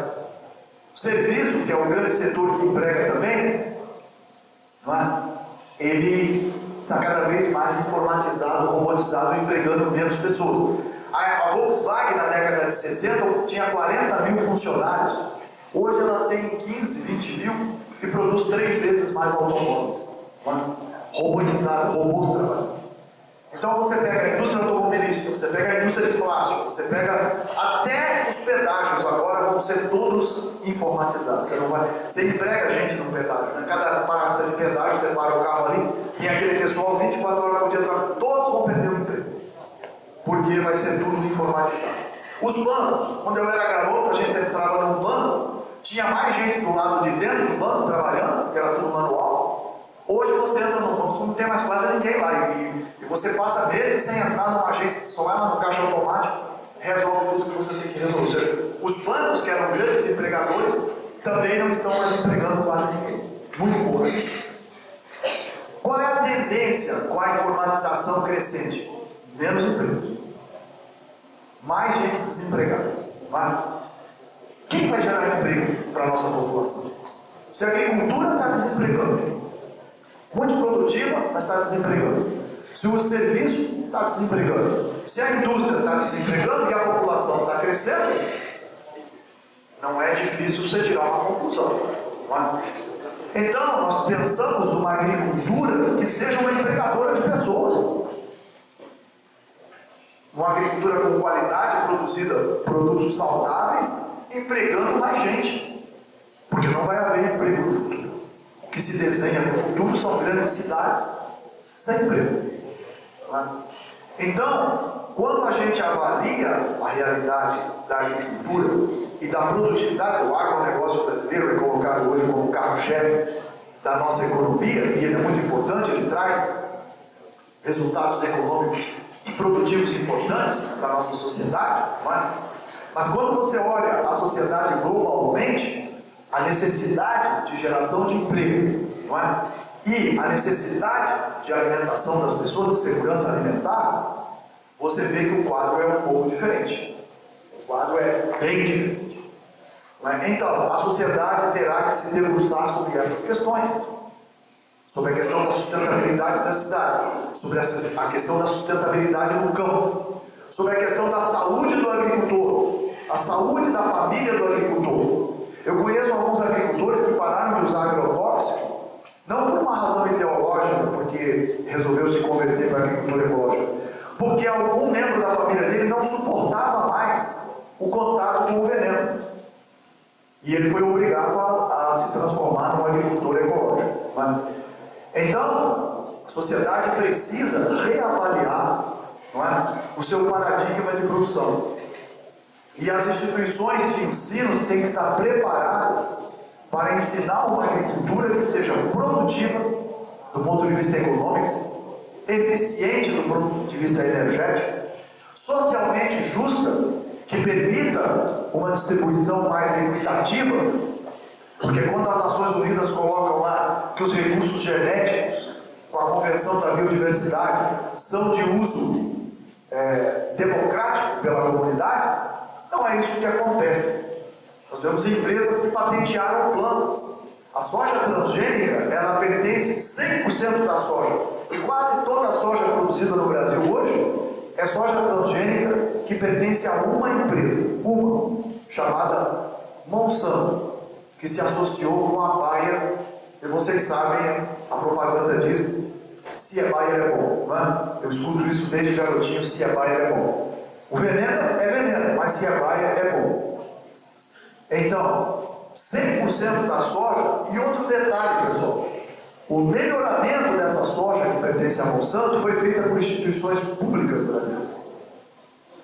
O serviço, que é um grande setor que emprega também, não é? Ele está cada vez mais informatizado, robotizado, empregando menos pessoas. A Volkswagen, na década de 60, tinha 40 mil funcionários. Hoje ela tem 15, 20 mil e produz 3 vezes mais automóveis. Robotizado, robôs trabalhando. Então você pega a indústria automobilística, você pega a indústria de plástico, você pega até os pedágios agora vão ser todos informatizados. Você emprega gente no pedágio, né? Cada parada de pedágio, você para o carro ali, tem aquele pessoal 24 horas por dia trabalhando, todos vão perder o emprego, porque vai ser tudo informatizado. Os bancos, quando eu era garoto, a gente entrava num banco, tinha mais gente do lado de dentro do banco trabalhando, que era tudo manual. Hoje você entra no banco, não tem mais quase ninguém lá, e você passa meses sem entrar numa agência, você só vai lá no caixa automático, resolve tudo que você tem que resolver. Ou seja, os bancos, que eram grandes empregadores, também não estão mais empregando quase ninguém. Muito pouco. Qual é a tendência com a informatização crescente? Menos empregos. Mais gente desempregada. Quem vai gerar emprego para a nossa população? Se a agricultura está desempregando, muito produtiva, mas está desempregando. Se o serviço está desempregando, se a indústria está desempregando e a população está crescendo, não é difícil você tirar uma conclusão. Não é? Então, nós pensamos numa agricultura que seja uma empregadora de pessoas. Uma agricultura com qualidade, produzida produtos saudáveis, empregando mais gente. Porque não vai haver emprego no futuro. O que se desenha no futuro são grandes cidades sem emprego. Então, quando a gente avalia a realidade da agricultura e da produtividade, o agronegócio brasileiro é colocado hoje como carro-chefe da nossa economia, e ele é muito importante, ele traz resultados econômicos e produtivos importantes para a nossa sociedade, não é? Mas quando você olha a sociedade globalmente, a necessidade de geração de emprego, não é? E a necessidade de alimentação das pessoas, de segurança alimentar, você vê que o quadro é um pouco diferente. O quadro é bem diferente. Não é? Então, a sociedade terá que se debruçar sobre essas questões. Sobre a questão da sustentabilidade das cidades, sobre a questão da sustentabilidade no campo, sobre a questão da saúde do agricultor, a saúde da família do agricultor. Eu conheço alguns agricultores que pararam de usar agrotóxico, não por uma razão ideológica, porque resolveu se converter para a agricultura ecológica, porque algum membro da família dele não suportava mais o contato com o veneno. E ele foi obrigado a se transformar num agricultor ecológico. Então, a sociedade precisa reavaliar, não é, o seu paradigma de produção. E as instituições de ensino têm que estar preparadas para ensinar uma agricultura que seja produtiva do ponto de vista econômico, eficiente do ponto de vista energético, socialmente justa, que permita uma distribuição mais equitativa, porque quando as Nações Unidas colocam lá que os recursos genéticos, com a Convenção da Biodiversidade, são de uso democrático pela comunidade, não é isso que acontece. Nós vemos empresas que patentearam plantas. A soja transgênica, ela pertence 100% da soja. E quase toda a soja produzida no Brasil hoje é soja transgênica que pertence a uma empresa, chamada Monsanto, que se associou com a Bayer, e vocês sabem, a propaganda diz, se é Bayer é bom, não é? Eu escuto isso desde garotinho, se é Bayer é bom. O veneno é veneno, mas se é Bayer é bom. Então, 100% da soja, e outro detalhe, pessoal, o melhoramento dessa soja que pertence a Monsanto foi feita por instituições públicas brasileiras.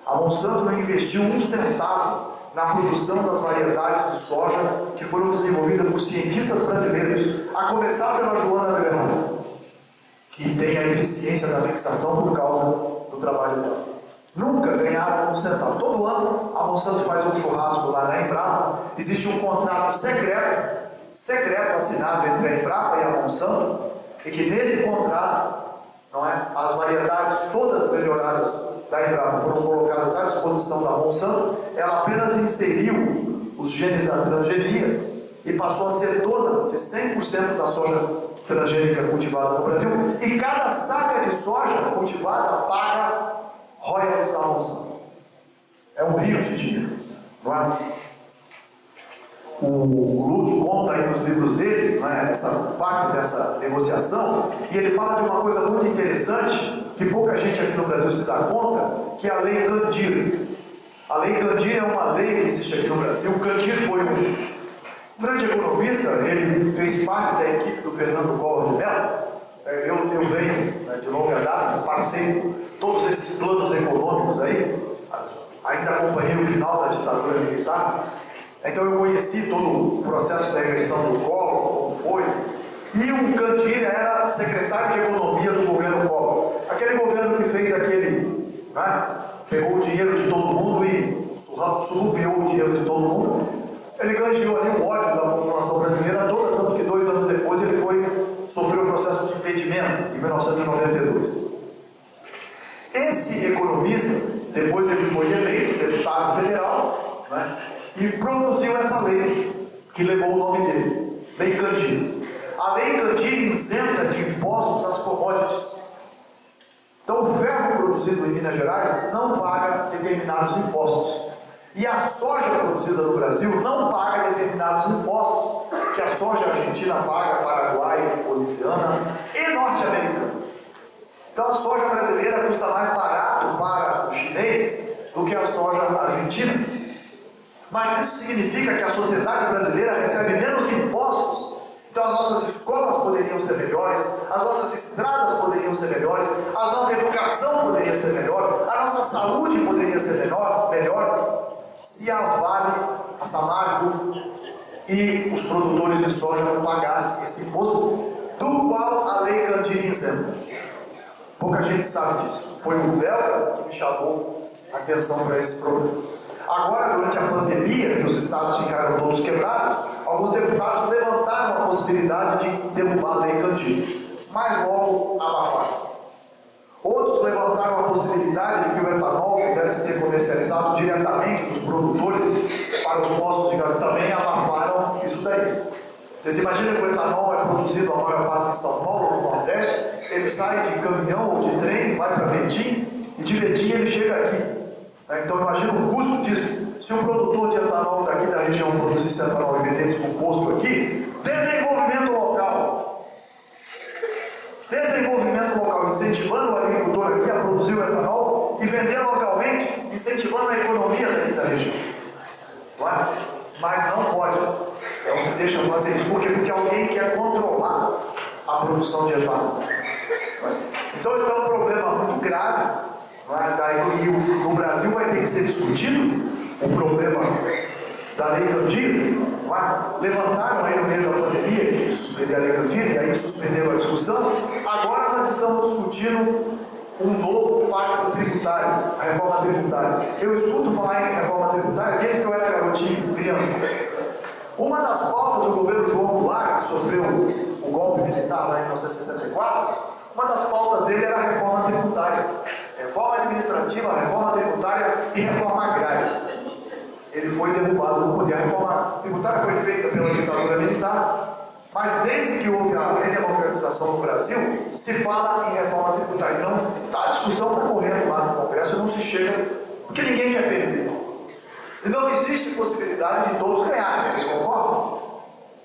A Monsanto não investiu um centavo na produção das variedades de soja que foram desenvolvidas por cientistas brasileiros, a começar pela Joana Leonardo, que tem a eficiência da fixação por causa do trabalho dela. Nunca ganharam um centavo. Todo ano a Monsanto faz um churrasco lá na Embrapa, existe um contrato secreto assinado entre a Embrapa e a Monsanto, e que nesse contrato, não é, as variedades todas melhoradas da Embrapa foram colocadas à disposição da Monsanto, ela apenas inseriu os genes da transgenia e passou a ser dona de 100% da soja transgênica cultivada no Brasil, e cada saca de soja cultivada paga royalties à Monsanto. É um rio de dinheiro, não é? O Luke conta aí nos livros dele, não é, essa parte dessa negociação, e ele fala de uma coisa muito interessante, que pouca gente aqui no Brasil se dá conta, que é a Lei Candir. A Lei Candir é uma lei que existe aqui no Brasil. O Candir foi um grande economista, ele fez parte da equipe do Fernando Collor de Mello. Eu venho de longa data, passei todos esses planos econômicos aí, ainda acompanhei o final da ditadura militar. Então eu conheci todo o processo da eleição do Collor, como foi. E o Candir era secretário de Economia do governo Collor. Aquele governo que fez aquele, né, pegou o dinheiro de todo mundo e surrupiou o dinheiro de todo mundo. Ele ganhou ali o ódio da população brasileira toda, tanto que 2 anos depois ele sofreu o processo de impedimento, em 1992. Esse economista, depois ele foi eleito deputado federal, né, e produziu essa lei, que levou o nome dele, Lei Candir. A Lei Candir isenta de impostos as commodities. Então o ferro produzido em Minas Gerais não paga determinados impostos. E a soja produzida no Brasil não paga determinados impostos que a soja argentina paga, paraguaia, boliviana e norte-americana. Então a soja brasileira custa mais barato para o chinês do que a soja argentina. Mas isso significa que a sociedade brasileira recebe menos impostos. Então as nossas escolas poderiam ser melhores, as nossas estradas poderiam ser melhores, a nossa educação poderia ser melhor, a nossa saúde poderia ser melhor, se a Vale, a Samarco e os produtores de soja não pagassem esse imposto, do qual a Lei Candir isenta. Pouca gente sabe disso. Foi o Léo que me chamou a atenção para esse problema. Agora, durante a pandemia, que os estados ficaram todos quebrados, alguns deputados levantaram a possibilidade de derrubar a Lei Candir, mas logo abafaram. Outros levantaram a possibilidade de que o etanol pudesse ser comercializado diretamente dos produtores para os postos de gasolina. Também abafaram isso daí. Vocês imaginam que o etanol é produzido a maior parte em São Paulo, no Nordeste, ele sai de caminhão ou de trem, vai para Betim, e de Betim ele chega aqui. Então imagina o custo disso. Se um produtor de etanol daqui da região produzisse etanol e vendesse para um posto aqui, desenvolvimento local. Desenvolvimento local, incentivando o agricultor aqui a produzir o etanol e vender localmente, incentivando a economia daqui da região. Não é? Mas não pode. Não se deixa fazer isso. Por quê? Porque alguém quer controlar a produção de etanol. Então isso é um problema muito grave. E no Brasil vai ter que ser discutido o problema da Lei Candir. Levantaram aí no meio da pandemia, suspender a Lei Candir, e aí suspenderam a discussão. Agora nós estamos discutindo um novo pacto tributário, a reforma tributária. Eu escuto falar em reforma tributária desde que eu era garotinho, criança. Uma das pautas do governo João Goulart, que sofreu o golpe militar lá em 1964, uma das pautas dele era a reforma tributária. Reforma administrativa, reforma tributária e reforma agrária. Ele foi derrubado no poder. A reforma tributária foi feita pela ditadura militar, mas desde que houve a redemocratização no Brasil, se fala em reforma tributária. Então, a discussão está correndo lá no Congresso e não se chega, porque ninguém quer perder. E não existe possibilidade de todos ganharem. Vocês concordam?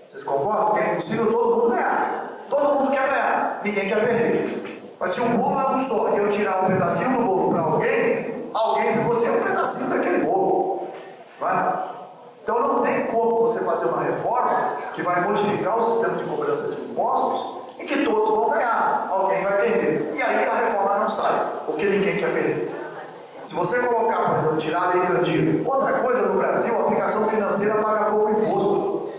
Vocês concordam? Porque é impossível todo mundo ganhar. Todo mundo quer ganhar, ninguém quer perder. Mas se o bolo é um só e eu tirar um pedacinho do bolo para alguém ficou sem um pedacinho daquele bolo. Vai? Então não tem como você fazer uma reforma que vai modificar o sistema de cobrança de impostos e que todos vão ganhar, alguém vai perder. E aí a reforma não sai, porque ninguém quer perder. Se você colocar, por exemplo, tirar a Lei Candir, outra coisa no Brasil, a aplicação financeira paga pouco imposto.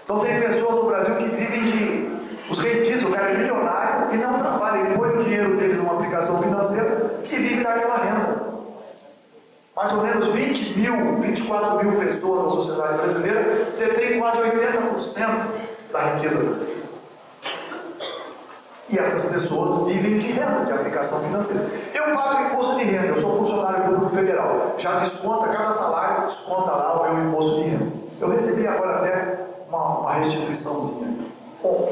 Então tem pessoas no Brasil que vivem de... Os rentistas, o cara é milionário e não trabalha, ele põe o dinheiro dele numa aplicação financeira e vive daquela renda. Mais ou menos 24 mil pessoas na sociedade brasileira detêm quase 80% da riqueza brasileira. E essas pessoas vivem de renda, de aplicação financeira. Eu pago imposto de renda, eu sou funcionário público federal. Já desconta, cada salário desconta lá o meu imposto de renda. Eu recebi agora até uma restituiçãozinha,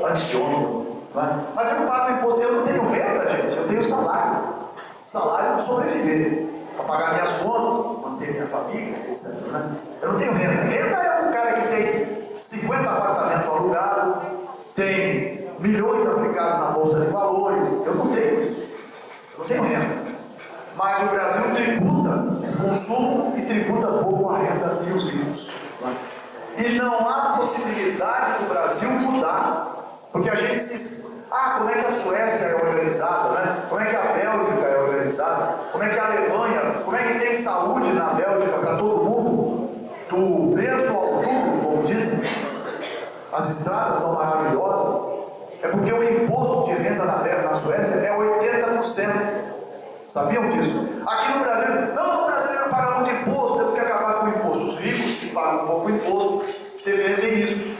antes de ontem, né? Mas eu pago imposto, eu não tenho renda, gente, eu tenho salário. Salário para sobreviver, para pagar minhas contas, manter minha família, etc. Né? Eu não tenho renda. Renda é um cara que tem 50 apartamentos alugados, tem milhões aplicados na Bolsa de Valores. Eu não tenho isso. Eu não tenho renda. Mas o Brasil tributa o consumo e tributa pouco a renda e os ricos. Né? E não há possibilidade do Brasil mudar, porque a gente se... como é que a Suécia é organizada, né? Como é que a Bélgica é organizada? Como é que a Alemanha, como é que tem saúde na Bélgica para todo mundo? Do berço ao túmulo, como dizem. As estradas são maravilhosas. É porque o imposto de renda na Suécia é 80%. Sabiam disso? Aqui no Brasil, não, o brasileiro paga muito imposto, temos que acabar com o imposto. Os ricos que pagam pouco imposto defendem isso.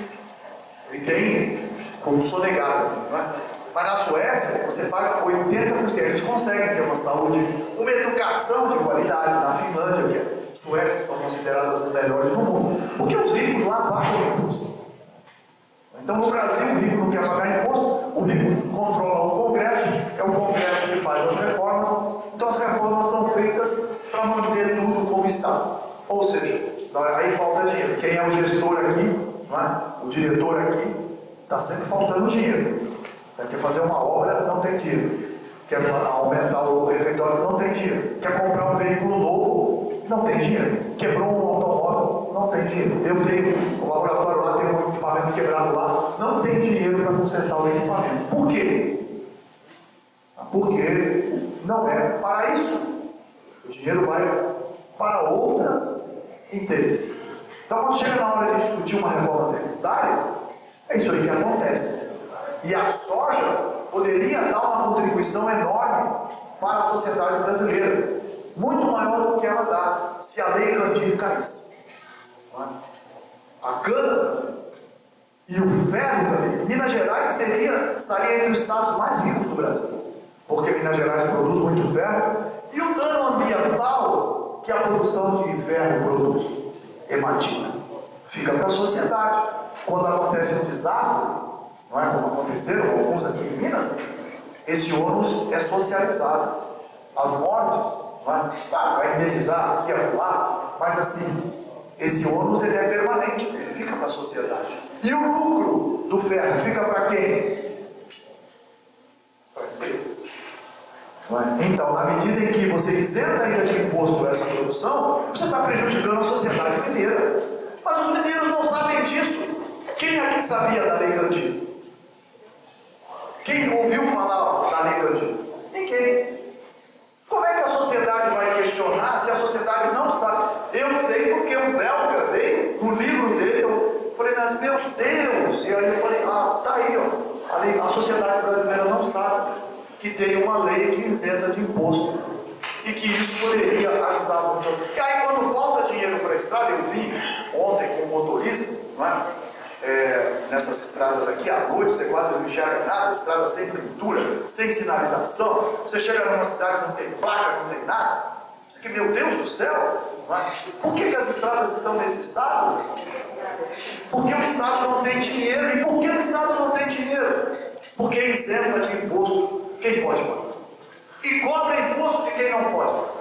E tem como sonegado, né? Mas na Suécia, você paga 80%. Eles conseguem ter uma saúde, uma educação de qualidade. Na Finlândia, que a Suécia são consideradas as melhores do mundo. Porque os ricos lá pagam imposto. Então no Brasil, o rico não quer pagar imposto, o rico controla o Congresso, é o Congresso que faz as reformas. Então as reformas são feitas para manter tudo como está. Ou seja, aí falta dinheiro. Quem é o gestor aqui, não é? O diretor aqui, está sempre faltando dinheiro. Quer fazer uma obra, não tem dinheiro. Quer aumentar o refeitório, não tem dinheiro. Quer comprar um veículo novo, não tem dinheiro. Quebrou um automóvel, não tem dinheiro. Eu tenho, o laboratório lá tem um equipamento quebrado lá, não tem dinheiro para consertar o equipamento. Por quê? Porque não é para isso. O dinheiro vai para outros interesses. Então, quando chega na hora de discutir uma reforma tributária, é isso aí que acontece. E a soja poderia dar uma contribuição enorme para a sociedade brasileira, muito maior do que ela dá se a lei Candir caísse. A cana e o ferro também. Minas Gerais estaria entre os estados mais ricos do Brasil, porque Minas Gerais produz muito ferro, e o dano ambiental que a produção de ferro produz, hematina, fica para a sociedade. Quando acontece um desastre, não é como aconteceram alguns aqui em Minas, esse ônus é socializado. As mortes, não é? Claro, vai indenizar aqui e lá, mas assim, esse ônus ele é permanente, ele fica para a sociedade. E o lucro do ferro fica para quem? Para a empresa. Não é? Então, na medida em que você isenta ainda de imposto essa produção, você está prejudicando a sociedade mineira. Mas os mineiros não sabem disso. Quem aqui sabia da Lei Candir? Quem ouviu falar da Lei Candir? Ninguém. Como é que a sociedade vai questionar se a sociedade não sabe? Eu sei porque um belga veio, no livro dele, eu falei, mas meu Deus! E aí eu falei, tá aí, ó. A sociedade brasileira não sabe que tem uma lei que isenta de imposto e que isso poderia ajudar muito. E aí quando falta dinheiro para a estrada, eu vi ontem com o motorista, não é? Nessas estradas aqui, à noite, você quase não enxerga nada, estrada sem pintura, sem sinalização, você chega numa cidade que não tem placa, não tem nada, você que, meu Deus do céu, não é? Por que as estradas estão nesse estado? Porque o Estado não tem dinheiro. E por que o Estado não tem dinheiro? Porque isenta de imposto quem pode pagar e cobra imposto de quem não pode pagar.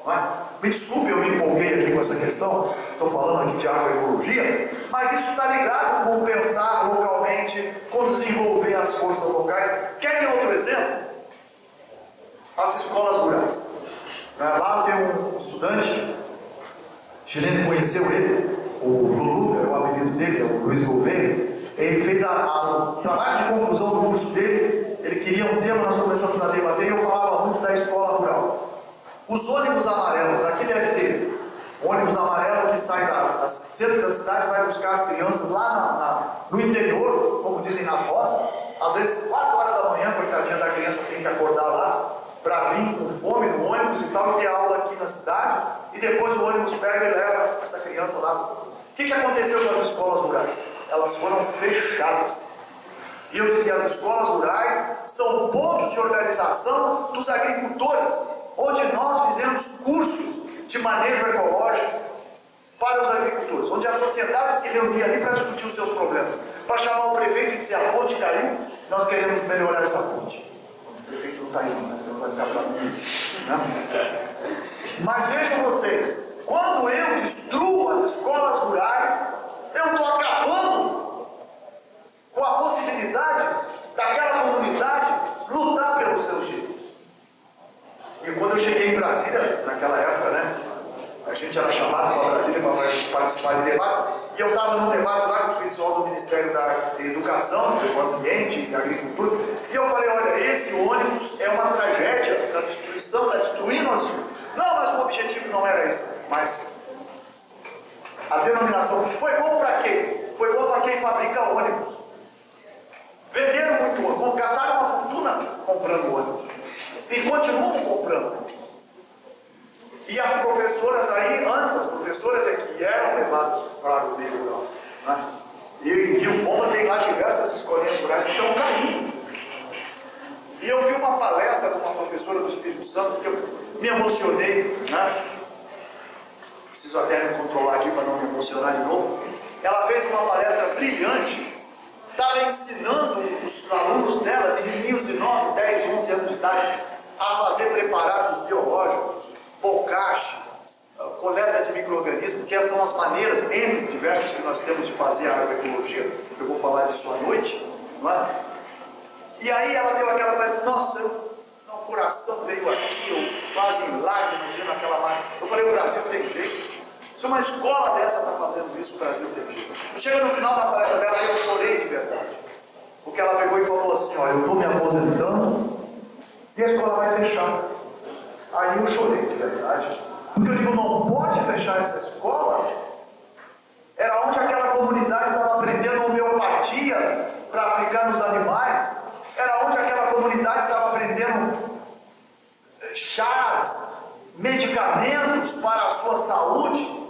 Não é? Me desculpe, eu me empolguei aqui com essa questão, estou falando aqui de agroecologia, mas isso está ligado com pensar localmente, com desenvolver as forças locais. Querem outro exemplo? As escolas rurais. Lá tem um estudante chileno, conheceu ele, o Lulu, é o apelido dele, é o Luiz Gouveia. Ele fez o trabalho de conclusão do curso dele, ele queria um tema, nós começamos a debater, e eu falava muito da escola rural. Os ônibus amarelos, aqui deve ter ônibus amarelo que sai do centro da cidade, vai buscar as crianças lá no interior, como dizem nas roças. Às vezes 4 horas da manhã, coitadinha da criança tem que acordar lá para vir com fome no ônibus e tal, e ter aula aqui na cidade, e depois o ônibus pega e leva essa criança lá. O que aconteceu com as escolas rurais? Elas foram fechadas. E eu dizia, as escolas rurais são pontos de organização dos agricultores, onde nós fizemos cursos de manejo ecológico para os agricultores, onde a sociedade se reunia ali para discutir os seus problemas, para chamar o prefeito e dizer, a ponte caiu, nós queremos melhorar essa ponte. O prefeito não está aí, né? Você não vai ficar bravo comigo, né? Mas vejam vocês, quando eu destruo as escolas rurais, eu estou acabando com a possibilidade daquela comunidade lutar pelos seus direitos. E quando eu cheguei em Brasília, naquela época, né, a gente era chamado para Brasília para participar de debates, e eu estava num debate lá com o pessoal do Ministério da Educação, do Ambiente e da Agricultura, e eu falei, olha, esse ônibus é uma tragédia da destruição, está destruindo as escolas. Não, mas o objetivo não era esse, mas a denominação foi bom para quem? Foi bom para quem fabrica ônibus. Venderam muito ônibus, gastaram uma fortuna comprando ônibus. E continuam comprando. E as professoras aí, antes as professoras é que eram levadas para o meio rural. Né? E em Rio Pomba tem lá diversas escolinhas rurais que estão caindo. E eu vi uma palestra de uma professora do Espírito Santo que eu me emocionei, né? Preciso até me controlar aqui para não me emocionar de novo. Ela fez uma palestra brilhante, estava ensinando os alunos dela, menininhos de 9, 10, 11 anos de idade, a fazer preparados biológicos, bocache, coleta de micro-organismos, que são as maneiras, entre diversas que nós temos de fazer a agroecologia, que eu vou falar disso à noite, não é? E aí ela deu aquela palestra, nossa, o coração veio aqui, eu quase em lágrimas vendo aquela máquina. Eu falei, o Brasil tem jeito. Se uma escola dessa está fazendo isso, o Brasil tem jeito. Chega no final da palestra dela, eu chorei de verdade. Porque ela pegou e falou assim, olha, eu estou me aposentando e a escola vai fechar. Aí eu chorei de verdade. Porque eu digo, não pode fechar essa escola. Era onde aquela comunidade estava aprendendo homeopatia para aplicar nos animais. Era onde aquela comunidade estava aprendendo chás, medicamentos para a sua saúde.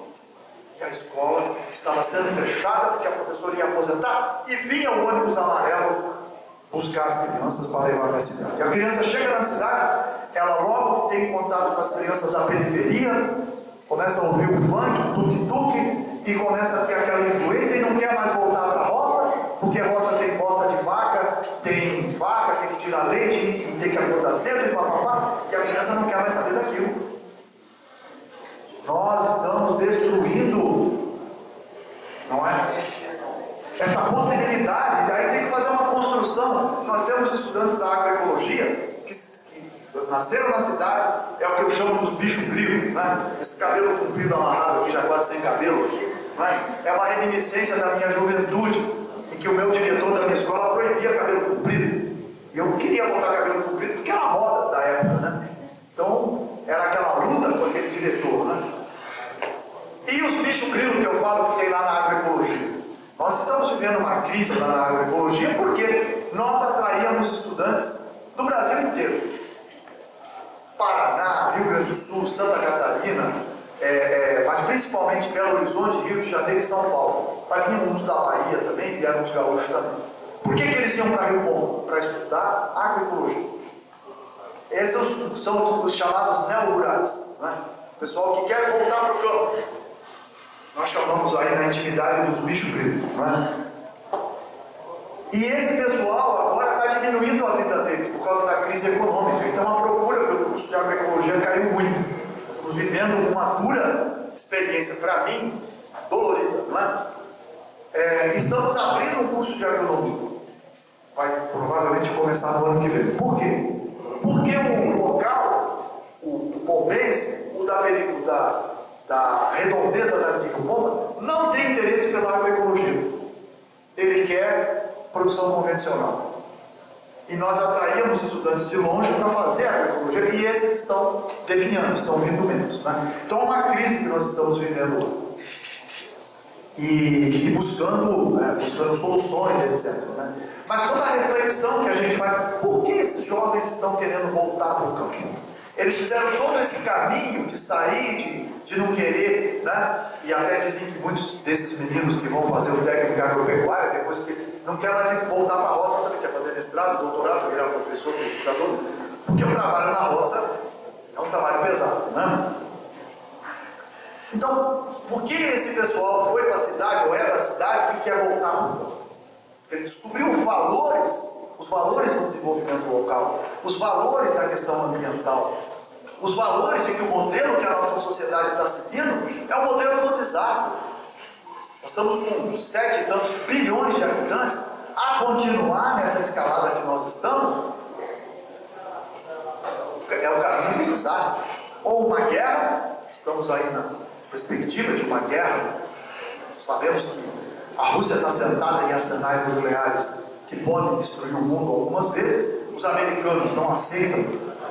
E a escola estava sendo fechada porque a professora ia aposentar e vinha o ônibus amarelo buscar as crianças para levar para a cidade. A criança chega na cidade, ela logo tem contato com as crianças da periferia, começa a ouvir o funk, o tuk-tuk, e começa a ter aquela influência e não quer mais voltar para a roça, porque a roça tem bosta de vaca, tem que tirar leite e tem que acordar cedo e papapá, e a criança não quer mais saber daquilo. Nós estamos destruindo, não é? Essa possibilidade, daí tem que fazer uma construção. Nós temos estudantes da agroecologia que nasceram na cidade, é o que eu chamo dos bichos grilos, né? Esse cabelo comprido amarrado aqui, já quase sem cabelo aqui, né? É uma reminiscência da minha juventude, em que o meu diretor da minha escola proibia cabelo comprido. E eu queria botar cabelo comprido porque era a moda da época, né? Então, era aquela luta com aquele diretor, né? E os bichos grilos que eu falo que tem lá na agroecologia? Nós estamos vivendo uma crise lá na agroecologia porque nós atraíamos estudantes do Brasil inteiro. Paraná, Rio Grande do Sul, Santa Catarina, mas principalmente Belo Horizonte, Rio de Janeiro e São Paulo. Mas vinham uns da Bahia também, vieram uns gaúchos também. Por que eles iam para Rio Pomba? Para estudar agroecologia. Esses são os chamados neo-rurais, né? O pessoal que quer voltar para o campo. Nós chamamos aí na intimidade dos bichos grilos, né? E esse pessoal agora está diminuindo a vida deles por causa da crise econômica. Então a procura pelo curso de agroecologia caiu muito. Nós estamos vivendo uma dura experiência, para mim, dolorida, não é? Estamos abrindo um curso de agronomia. Vai provavelmente começar no ano que vem. Por quê? Porque o local, o pombense, o da redondeza da Rio Pomba, não tem interesse pela agroecologia. Ele quer produção convencional. E nós atraímos estudantes de longe para fazer a agroecologia, e esses estão definhando, estão vindo menos, né? Então é uma crise que nós estamos vivendo lá. E buscando soluções, etc, né? Mas toda a reflexão que a gente faz, por que esses jovens estão querendo voltar para o campo? Eles fizeram todo esse caminho de sair, de não querer, né? E até dizem que muitos desses meninos que vão fazer o técnico agropecuário, depois que não quer mais voltar para a roça, também quer fazer mestrado, doutorado, virar professor, pesquisador, porque o trabalho na roça é um trabalho pesado, né? Então, por que esse pessoal foi para a cidade, ou é da cidade, e quer voltar para o campo? Porque ele descobriu os valores do desenvolvimento local, os valores da questão ambiental, os valores de que o modelo que a nossa sociedade está seguindo é o modelo do desastre. Nós estamos com 7 e tantos bilhões de habitantes. A continuar nessa escalada que nós estamos, é o caminho do desastre. Ou uma guerra, estamos aí na perspectiva de uma guerra, sabemos que a Rússia está sentada em arsenais nucleares que podem destruir o mundo algumas vezes, os americanos não aceitam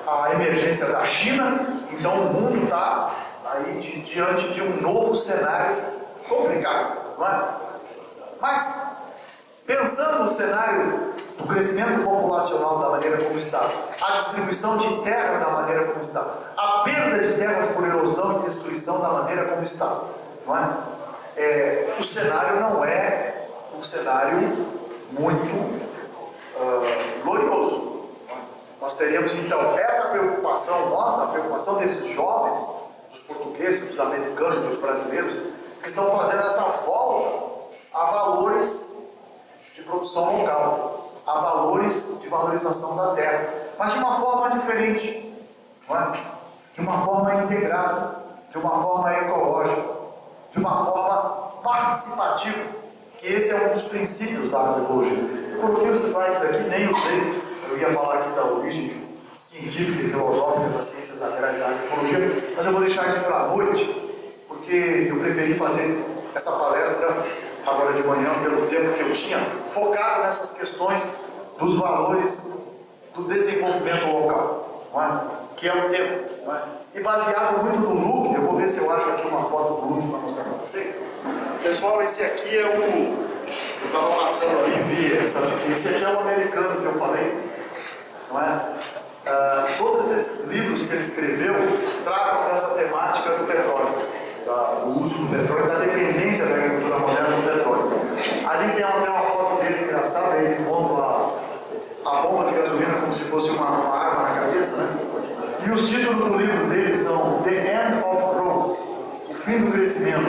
a emergência da China, então o mundo está aí diante de um novo cenário complicado, não é? Mas, pensando no cenário do crescimento populacional da maneira como está, a distribuição de terra da maneira como está, a perda de terras por erosão e destruição da maneira como está, não é? O cenário não é um cenário muito glorioso. Nós teríamos então essa preocupação, nossa preocupação desses jovens, dos portugueses, dos americanos, dos brasileiros, que estão fazendo essa volta a valores de produção local, a valores de valorização da terra, mas de uma forma diferente, não é? De uma forma integrada, de uma forma ecológica, de uma forma participativa, que esse é um dos princípios da agroecologia. Eu coloquei os slides aqui, nem eu sei, eu ia falar aqui da origem científica e filosófica das ciências agrárias da agroecologia, mas eu vou deixar isso para a noite, porque eu preferi fazer essa palestra agora de manhã, pelo tempo que eu tinha, focado nessas questões dos valores do desenvolvimento local, não é? Que é o tema, não é? E baseado muito no look, eu vou ver se eu acho aqui uma foto do look para mostrar para vocês. Pessoal, esse aqui é eu estava passando ali e vi esse aqui é o americano que eu falei, não é? Todos esses livros que ele escreveu tratam dessa temática do petróleo, do uso do petróleo, da dependência da agricultura moderna do petróleo. Ali tem uma foto dele engraçada, ele pondo a bomba de gasolina como se fosse uma arma na cabeça, né? E os títulos do livro dele são The End of Growth, o fim do crescimento,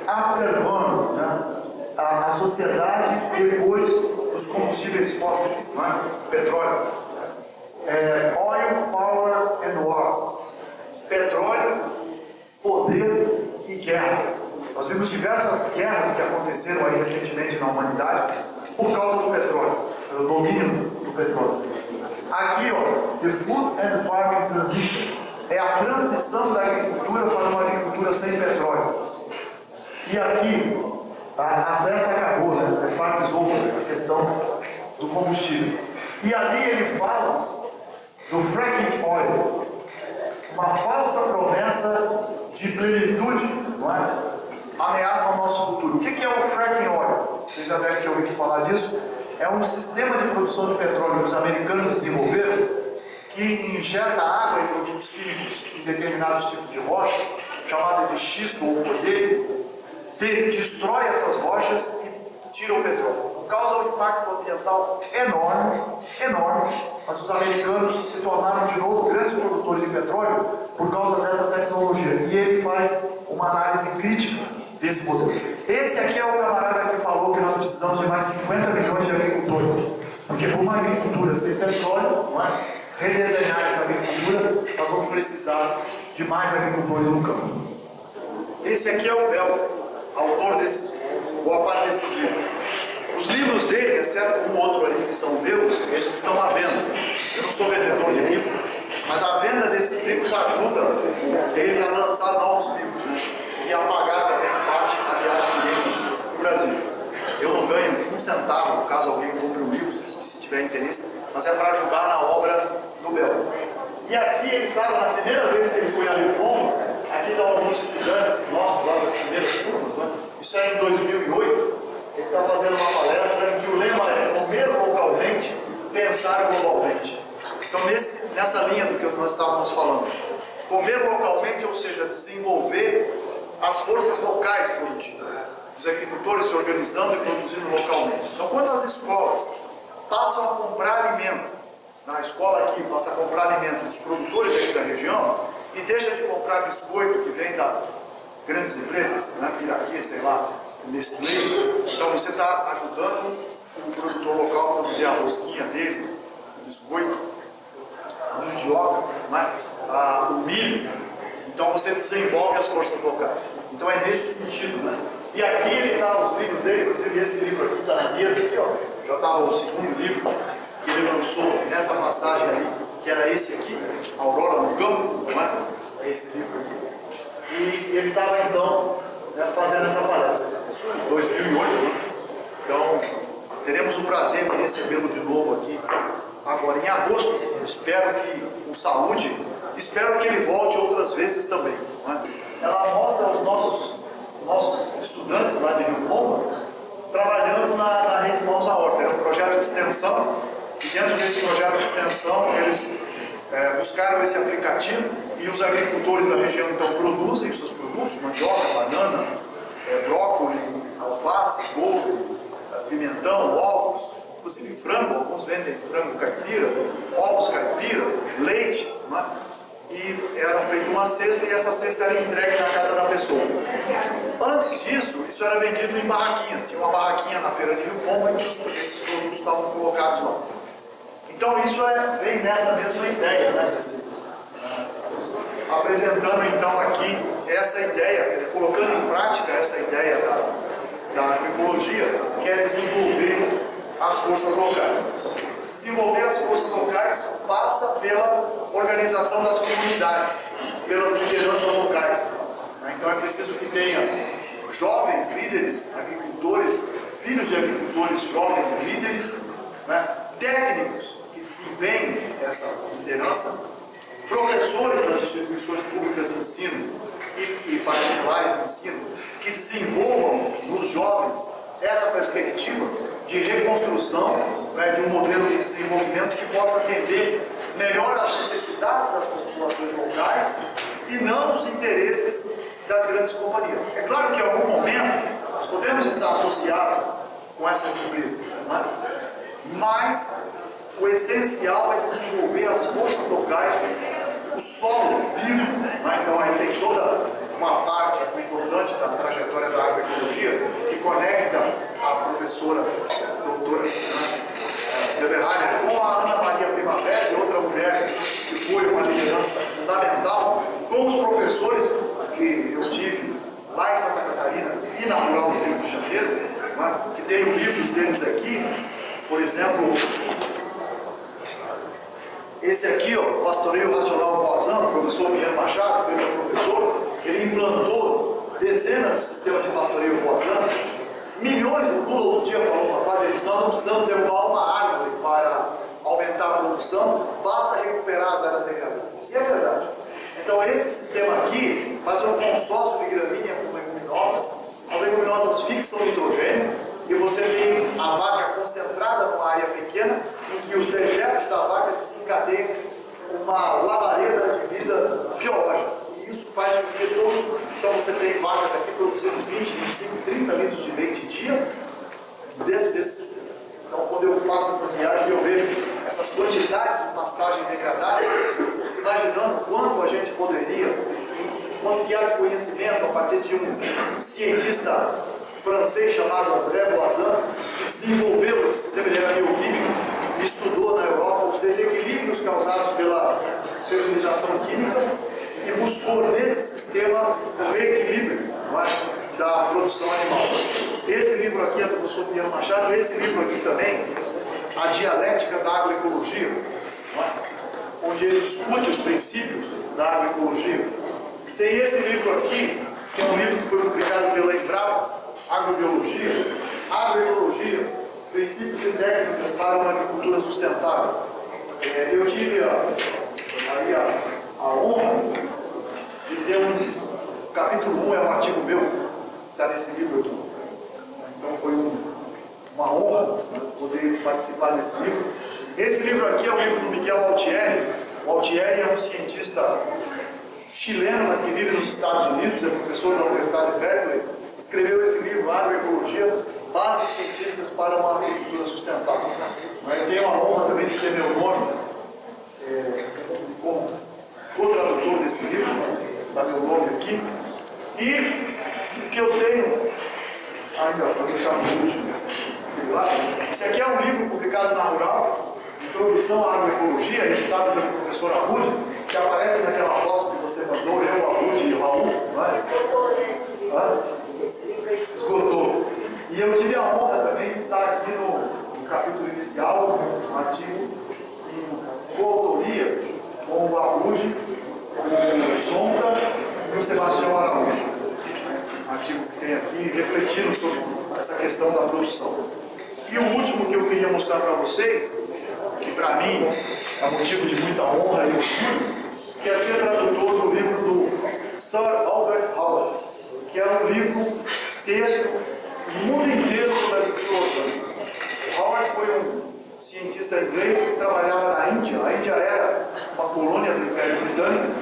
Afterburn, né? A sociedade depois dos combustíveis fósseis, não é? Petróleo, Oil, Power and War, petróleo, poder e guerra. Nós vimos diversas guerras que aconteceram aí recentemente na humanidade por causa do petróleo, pelo domínio do petróleo. Aqui, ó, The Food and Farming Transition, é a transição da agricultura para uma agricultura sem petróleo. E aqui, a festa acabou, né? É partes over, a questão do combustível. E ali ele fala do fracking oil, uma falsa promessa de plenitude, não é? Ameaça ao nosso futuro. O que é o fracking oil? Vocês já devem ter ouvido falar disso. É um sistema de produção de petróleo que os americanos desenvolveram, que injeta água e produtos químicos em determinados tipos de rocha, chamado de xisto ou folheiro, destrói essas rochas e tira o petróleo. Causa um impacto ambiental enorme, mas os americanos se tornaram de novo grandes produtores de petróleo por causa dessa tecnologia. E ele faz uma análise crítica desse modelo. Esse aqui é o camarada que falou que nós precisamos de mais 50 milhões de agricultores. Porque por uma agricultura sem petróleo, não é? Redesenhar essa agricultura, nós vamos precisar de mais agricultores no campo. Esse aqui é o Bel, autor boa parte desses livros. Os livros dele, exceto um outro ali que são meus, eles estão à venda. Eu não sou vendedor de livro, mas a venda desses livros ajuda ele a lançar novos livros, né? E a pagar também parte da viagem dele para o Brasil. Eu não ganho um centavo caso alguém compre um livro, se tiver interesse, mas é para ajudar na obra do Bel. E aqui ele estava, na primeira vez que ele foi a Rincon, aqui estão alguns estudantes nossos lá das primeiras turmas, né? Isso é em 2008. Ele está fazendo uma palestra em que o lema é comer localmente, pensar globalmente. Então, nessa linha do que nós estávamos falando, comer localmente, ou seja, desenvolver as forças locais produtivas, os agricultores se organizando e produzindo localmente. Então, quando as e deixa de comprar biscoito que vem das grandes empresas, né, Piraqui, sei lá, Nestlé. Então você está ajudando o produtor local a produzir a rosquinha dele, o biscoito, a mandioca, né, o milho. Então você desenvolve as forças locais. Então é nesse sentido, né? E aqui ele está, os livros dele, inclusive esse livro aqui está na mesa, aqui, ó. Já estava o segundo livro que ele lançou nessa passagem aí, que era esse aqui, Aurora no Campo, não é? É esse livro aqui. E ele estava então, né, fazendo essa palestra. Isso em 2008, né? Então teremos o prazer de recebê-lo de novo aqui agora em agosto. Espero que com saúde, espero que ele volte outras vezes também, não é? Ela mostra os nossos estudantes lá de Rio Pomba trabalhando na Rede Mãos à Horta. Era um projeto de extensão, e dentro desse projeto de extensão eles buscaram esse aplicativo, e os agricultores da região então produzem os seus produtos, mandioca, banana, brócolis, alface, couve, pimentão, ovos, inclusive frango. Alguns vendem frango caipira, ovos caipira, leite, né? E era feita uma cesta, e essa cesta era entregue na casa da pessoa. Antes disso, isso era vendido em barraquinhas. Tinha uma barraquinha na feira de Rio Pomba em que esses produtos estavam colocados lá. Então isso vem nessa mesma ideia, né? Apresentando então aqui essa ideia, colocando em prática essa ideia da agroecologia, que é desenvolver as forças locais. Desenvolver as forças locais passa pela organização das comunidades, pelas lideranças locais. Então é preciso que tenha jovens líderes, agricultores, filhos de agricultores, jovens líderes, né, técnicos que desempenhem essa liderança, professores das instituições públicas de ensino e particulares de ensino, que desenvolvam nos jovens essa perspectiva de reconstrução, né, de um modelo de desenvolvimento que possa atender melhor as necessidades das populações locais e não os interesses das grandes companhias. É claro que em algum momento nós podemos estar associados com essas empresas, né? Mas o essencial é desenvolver as forças locais, o solo vivo, né? Então aí tem toda uma parte importante da trajetória da agroecologia que conecta a professora doutora Deberhaller com a Ana Maria Primavera, outra mulher que foi uma liderança fundamental, com os professores que eu tive lá em Santa Catarina e na Rural do Rio de Janeiro, né, que tem livros deles aqui, por exemplo, esse aqui, ó, Pastoreio Racional Voazão, o professor Guilherme Machado, que foi meu professor, ele implantou dezenas de sistemas de pastoreio voazão. Milhões, o Lula outro dia falou uma frase, ele disse: nós não precisamos derrubar uma árvore para aumentar a produção, basta recuperar as áreas degradadas. Isso é verdade. Então esse sistema aqui faz um consórcio de gramínea com leguminosas. As leguminosas fixam o nitrogênio e você tem a vaca concentrada numa área pequena em que os dejetos da vaca desencadeiam uma labareda de vida biológica. E isso faz com que então você tem vacas aqui produzindo 20, 25, 30 litros de leite dia dentro desse sistema. Então quando eu faço essas viagens eu vejo essas quantidades de pastagem degradada, imaginando quanto a gente poderia, quanto que há de conhecimento a partir de um cientista francês chamado André Voisin, que desenvolveu esse sistema, ele era bioquímico e estudou na Europa os desequilíbrios causados pela fertilização química e buscou nesse sistema o reequilíbrio, não é, da produção animal. Esse livro aqui é do professor Guilherme Machado, esse livro aqui também, A Dialética da Agroecologia, não é, onde ele discute os princípios da agroecologia. Tem esse livro aqui, que é um livro que foi publicado pela Embrapa, Agrobiologia, Agroecologia, Princípios e Técnicas para uma Agricultura Sustentável. Eu tive a honra de ter um capítulo 1, é um artigo meu, que está nesse livro aqui. Então foi uma honra poder participar desse livro. Esse livro aqui é o livro do Miguel Altieri. O Altieri é um cientista chileno, mas que vive nos Estados Unidos, é professor da Universidade de Berkeley. Escreveu esse livro, Agroecologia, Bases Científicas para uma Agricultura Sustentável. Eu tenho a honra também de ter meu nome como co-tradutor desse livro, está meu nome aqui. E o que eu tenho, ainda vou deixar no último, esse aqui é um livro publicado na Rural, Introdução à Agroecologia, editado pelo professor Arrude, que aparece naquela foto que você mandou, eu, Arrude e o Raul, não é? Esgotou. E eu tive a honra também de estar aqui no capítulo inicial, um artigo em coautoria com o Arrude, o Sonta e o Sebastião Araújo. Um artigo que tem aqui refletindo sobre essa questão da produção. E o último que eu queria mostrar para vocês, que para mim é motivo de muita honra e orgulho, que é ser tradutor do livro do Sir Albert Howard, que é um livro, texto, do mundo inteiro sobre a agricultura orgânica. Howard foi um cientista inglês que trabalhava na Índia. A Índia era uma colônia do Império Britânico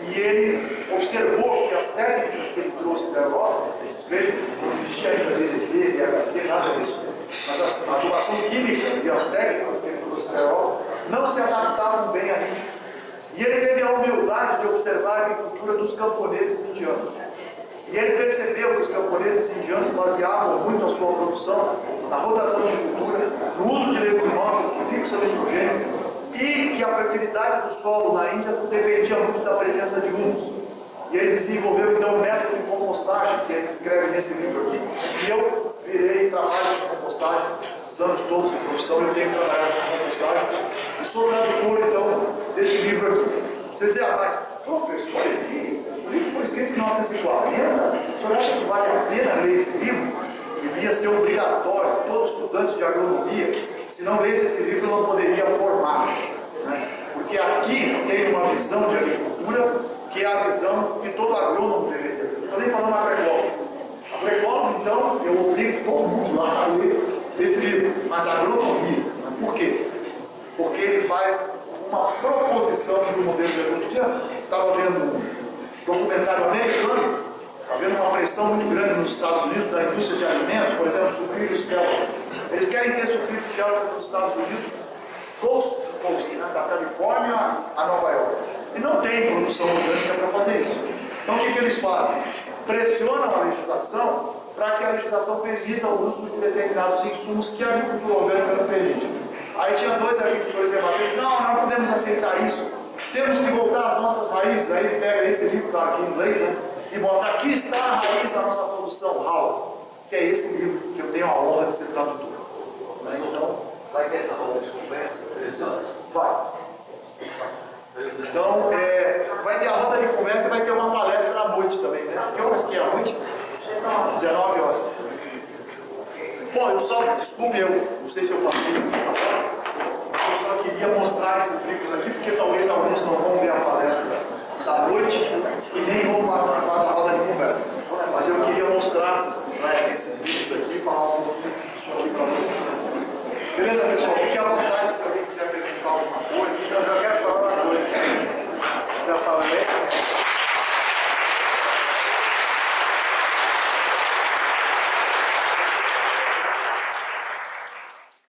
e ele observou que as técnicas que ele trouxe da Europa, veja, não existia ainda DDT, DHC, nada disso, mas a adubação química e as técnicas que ele trouxe da Europa não se adaptavam bem à Índia. E ele teve a humildade de observar a agricultura dos camponeses indianos. E ele percebeu que os camponeses indianos baseavam muito a sua produção na rotação de cultura, no uso de leguminosas que fixam nitrogênio e que a fertilidade do solo na Índia dependia muito da presença de humus. E ele desenvolveu então um método de compostagem que ele escreve nesse livro aqui. E eu virei trabalho de compostagem, os anos todos de profissão eu tenho trabalhado com compostagem e sou tradutor então desse livro aqui. Vocês dizem, mas professor, o livro foi escrito em 1940, o senhor acha que vale a pena ler esse livro? Devia ser obrigatório, todo estudante de agronomia, se não lesse esse livro não poderia formar, né? Porque aqui tem uma visão de agricultura que é a visão que todo agrônomo deveria ter. Estou nem falando agroecólogo. Agroecólogo, então, eu obrigo todo mundo lá a ler esse livro, mas agronomia. Por quê? Porque ele faz uma proposição do modelo de agricultura. Estava vendo um documentário americano, está havendo uma pressão muito grande nos Estados Unidos da indústria de alimentos, por exemplo, sucrilhos Kellogg. Eles querem ter sucrilhos Kellogg nos Estados Unidos, coast to coast, né, da Califórnia a Nova York. E não tem produção orgânica para fazer isso. Então o que eles fazem? Pressionam a legislação para que a legislação permita o uso de determinados insumos que a agricultura orgânica não permite. Aí tinha dois agricultores debatendo, não podemos aceitar isso, temos que voltar às nossas raízes. Aí ele pega esse livro, claro, aqui em inglês, né, e mostra, aqui está a raiz da nossa produção, How, que é esse livro que eu tenho a honra de ser tradutor. Então, vai ter essa roda de conversa? 3 horas? Vai. Então, vai ter a roda de conversa e vai ter uma palestra à noite também, né? Que horas que é à noite? 19 horas. Bom, eu só, desculpe, eu não sei se eu falei, eu só queria mostrar esses livros aqui, porque talvez alguns não vão ver a palestra da noite e nem vão participar da roda de conversa. Mas eu queria mostrar, né, esses livros aqui e falar um pouquinho disso aqui para vocês. Beleza, pessoal? Fique à vontade.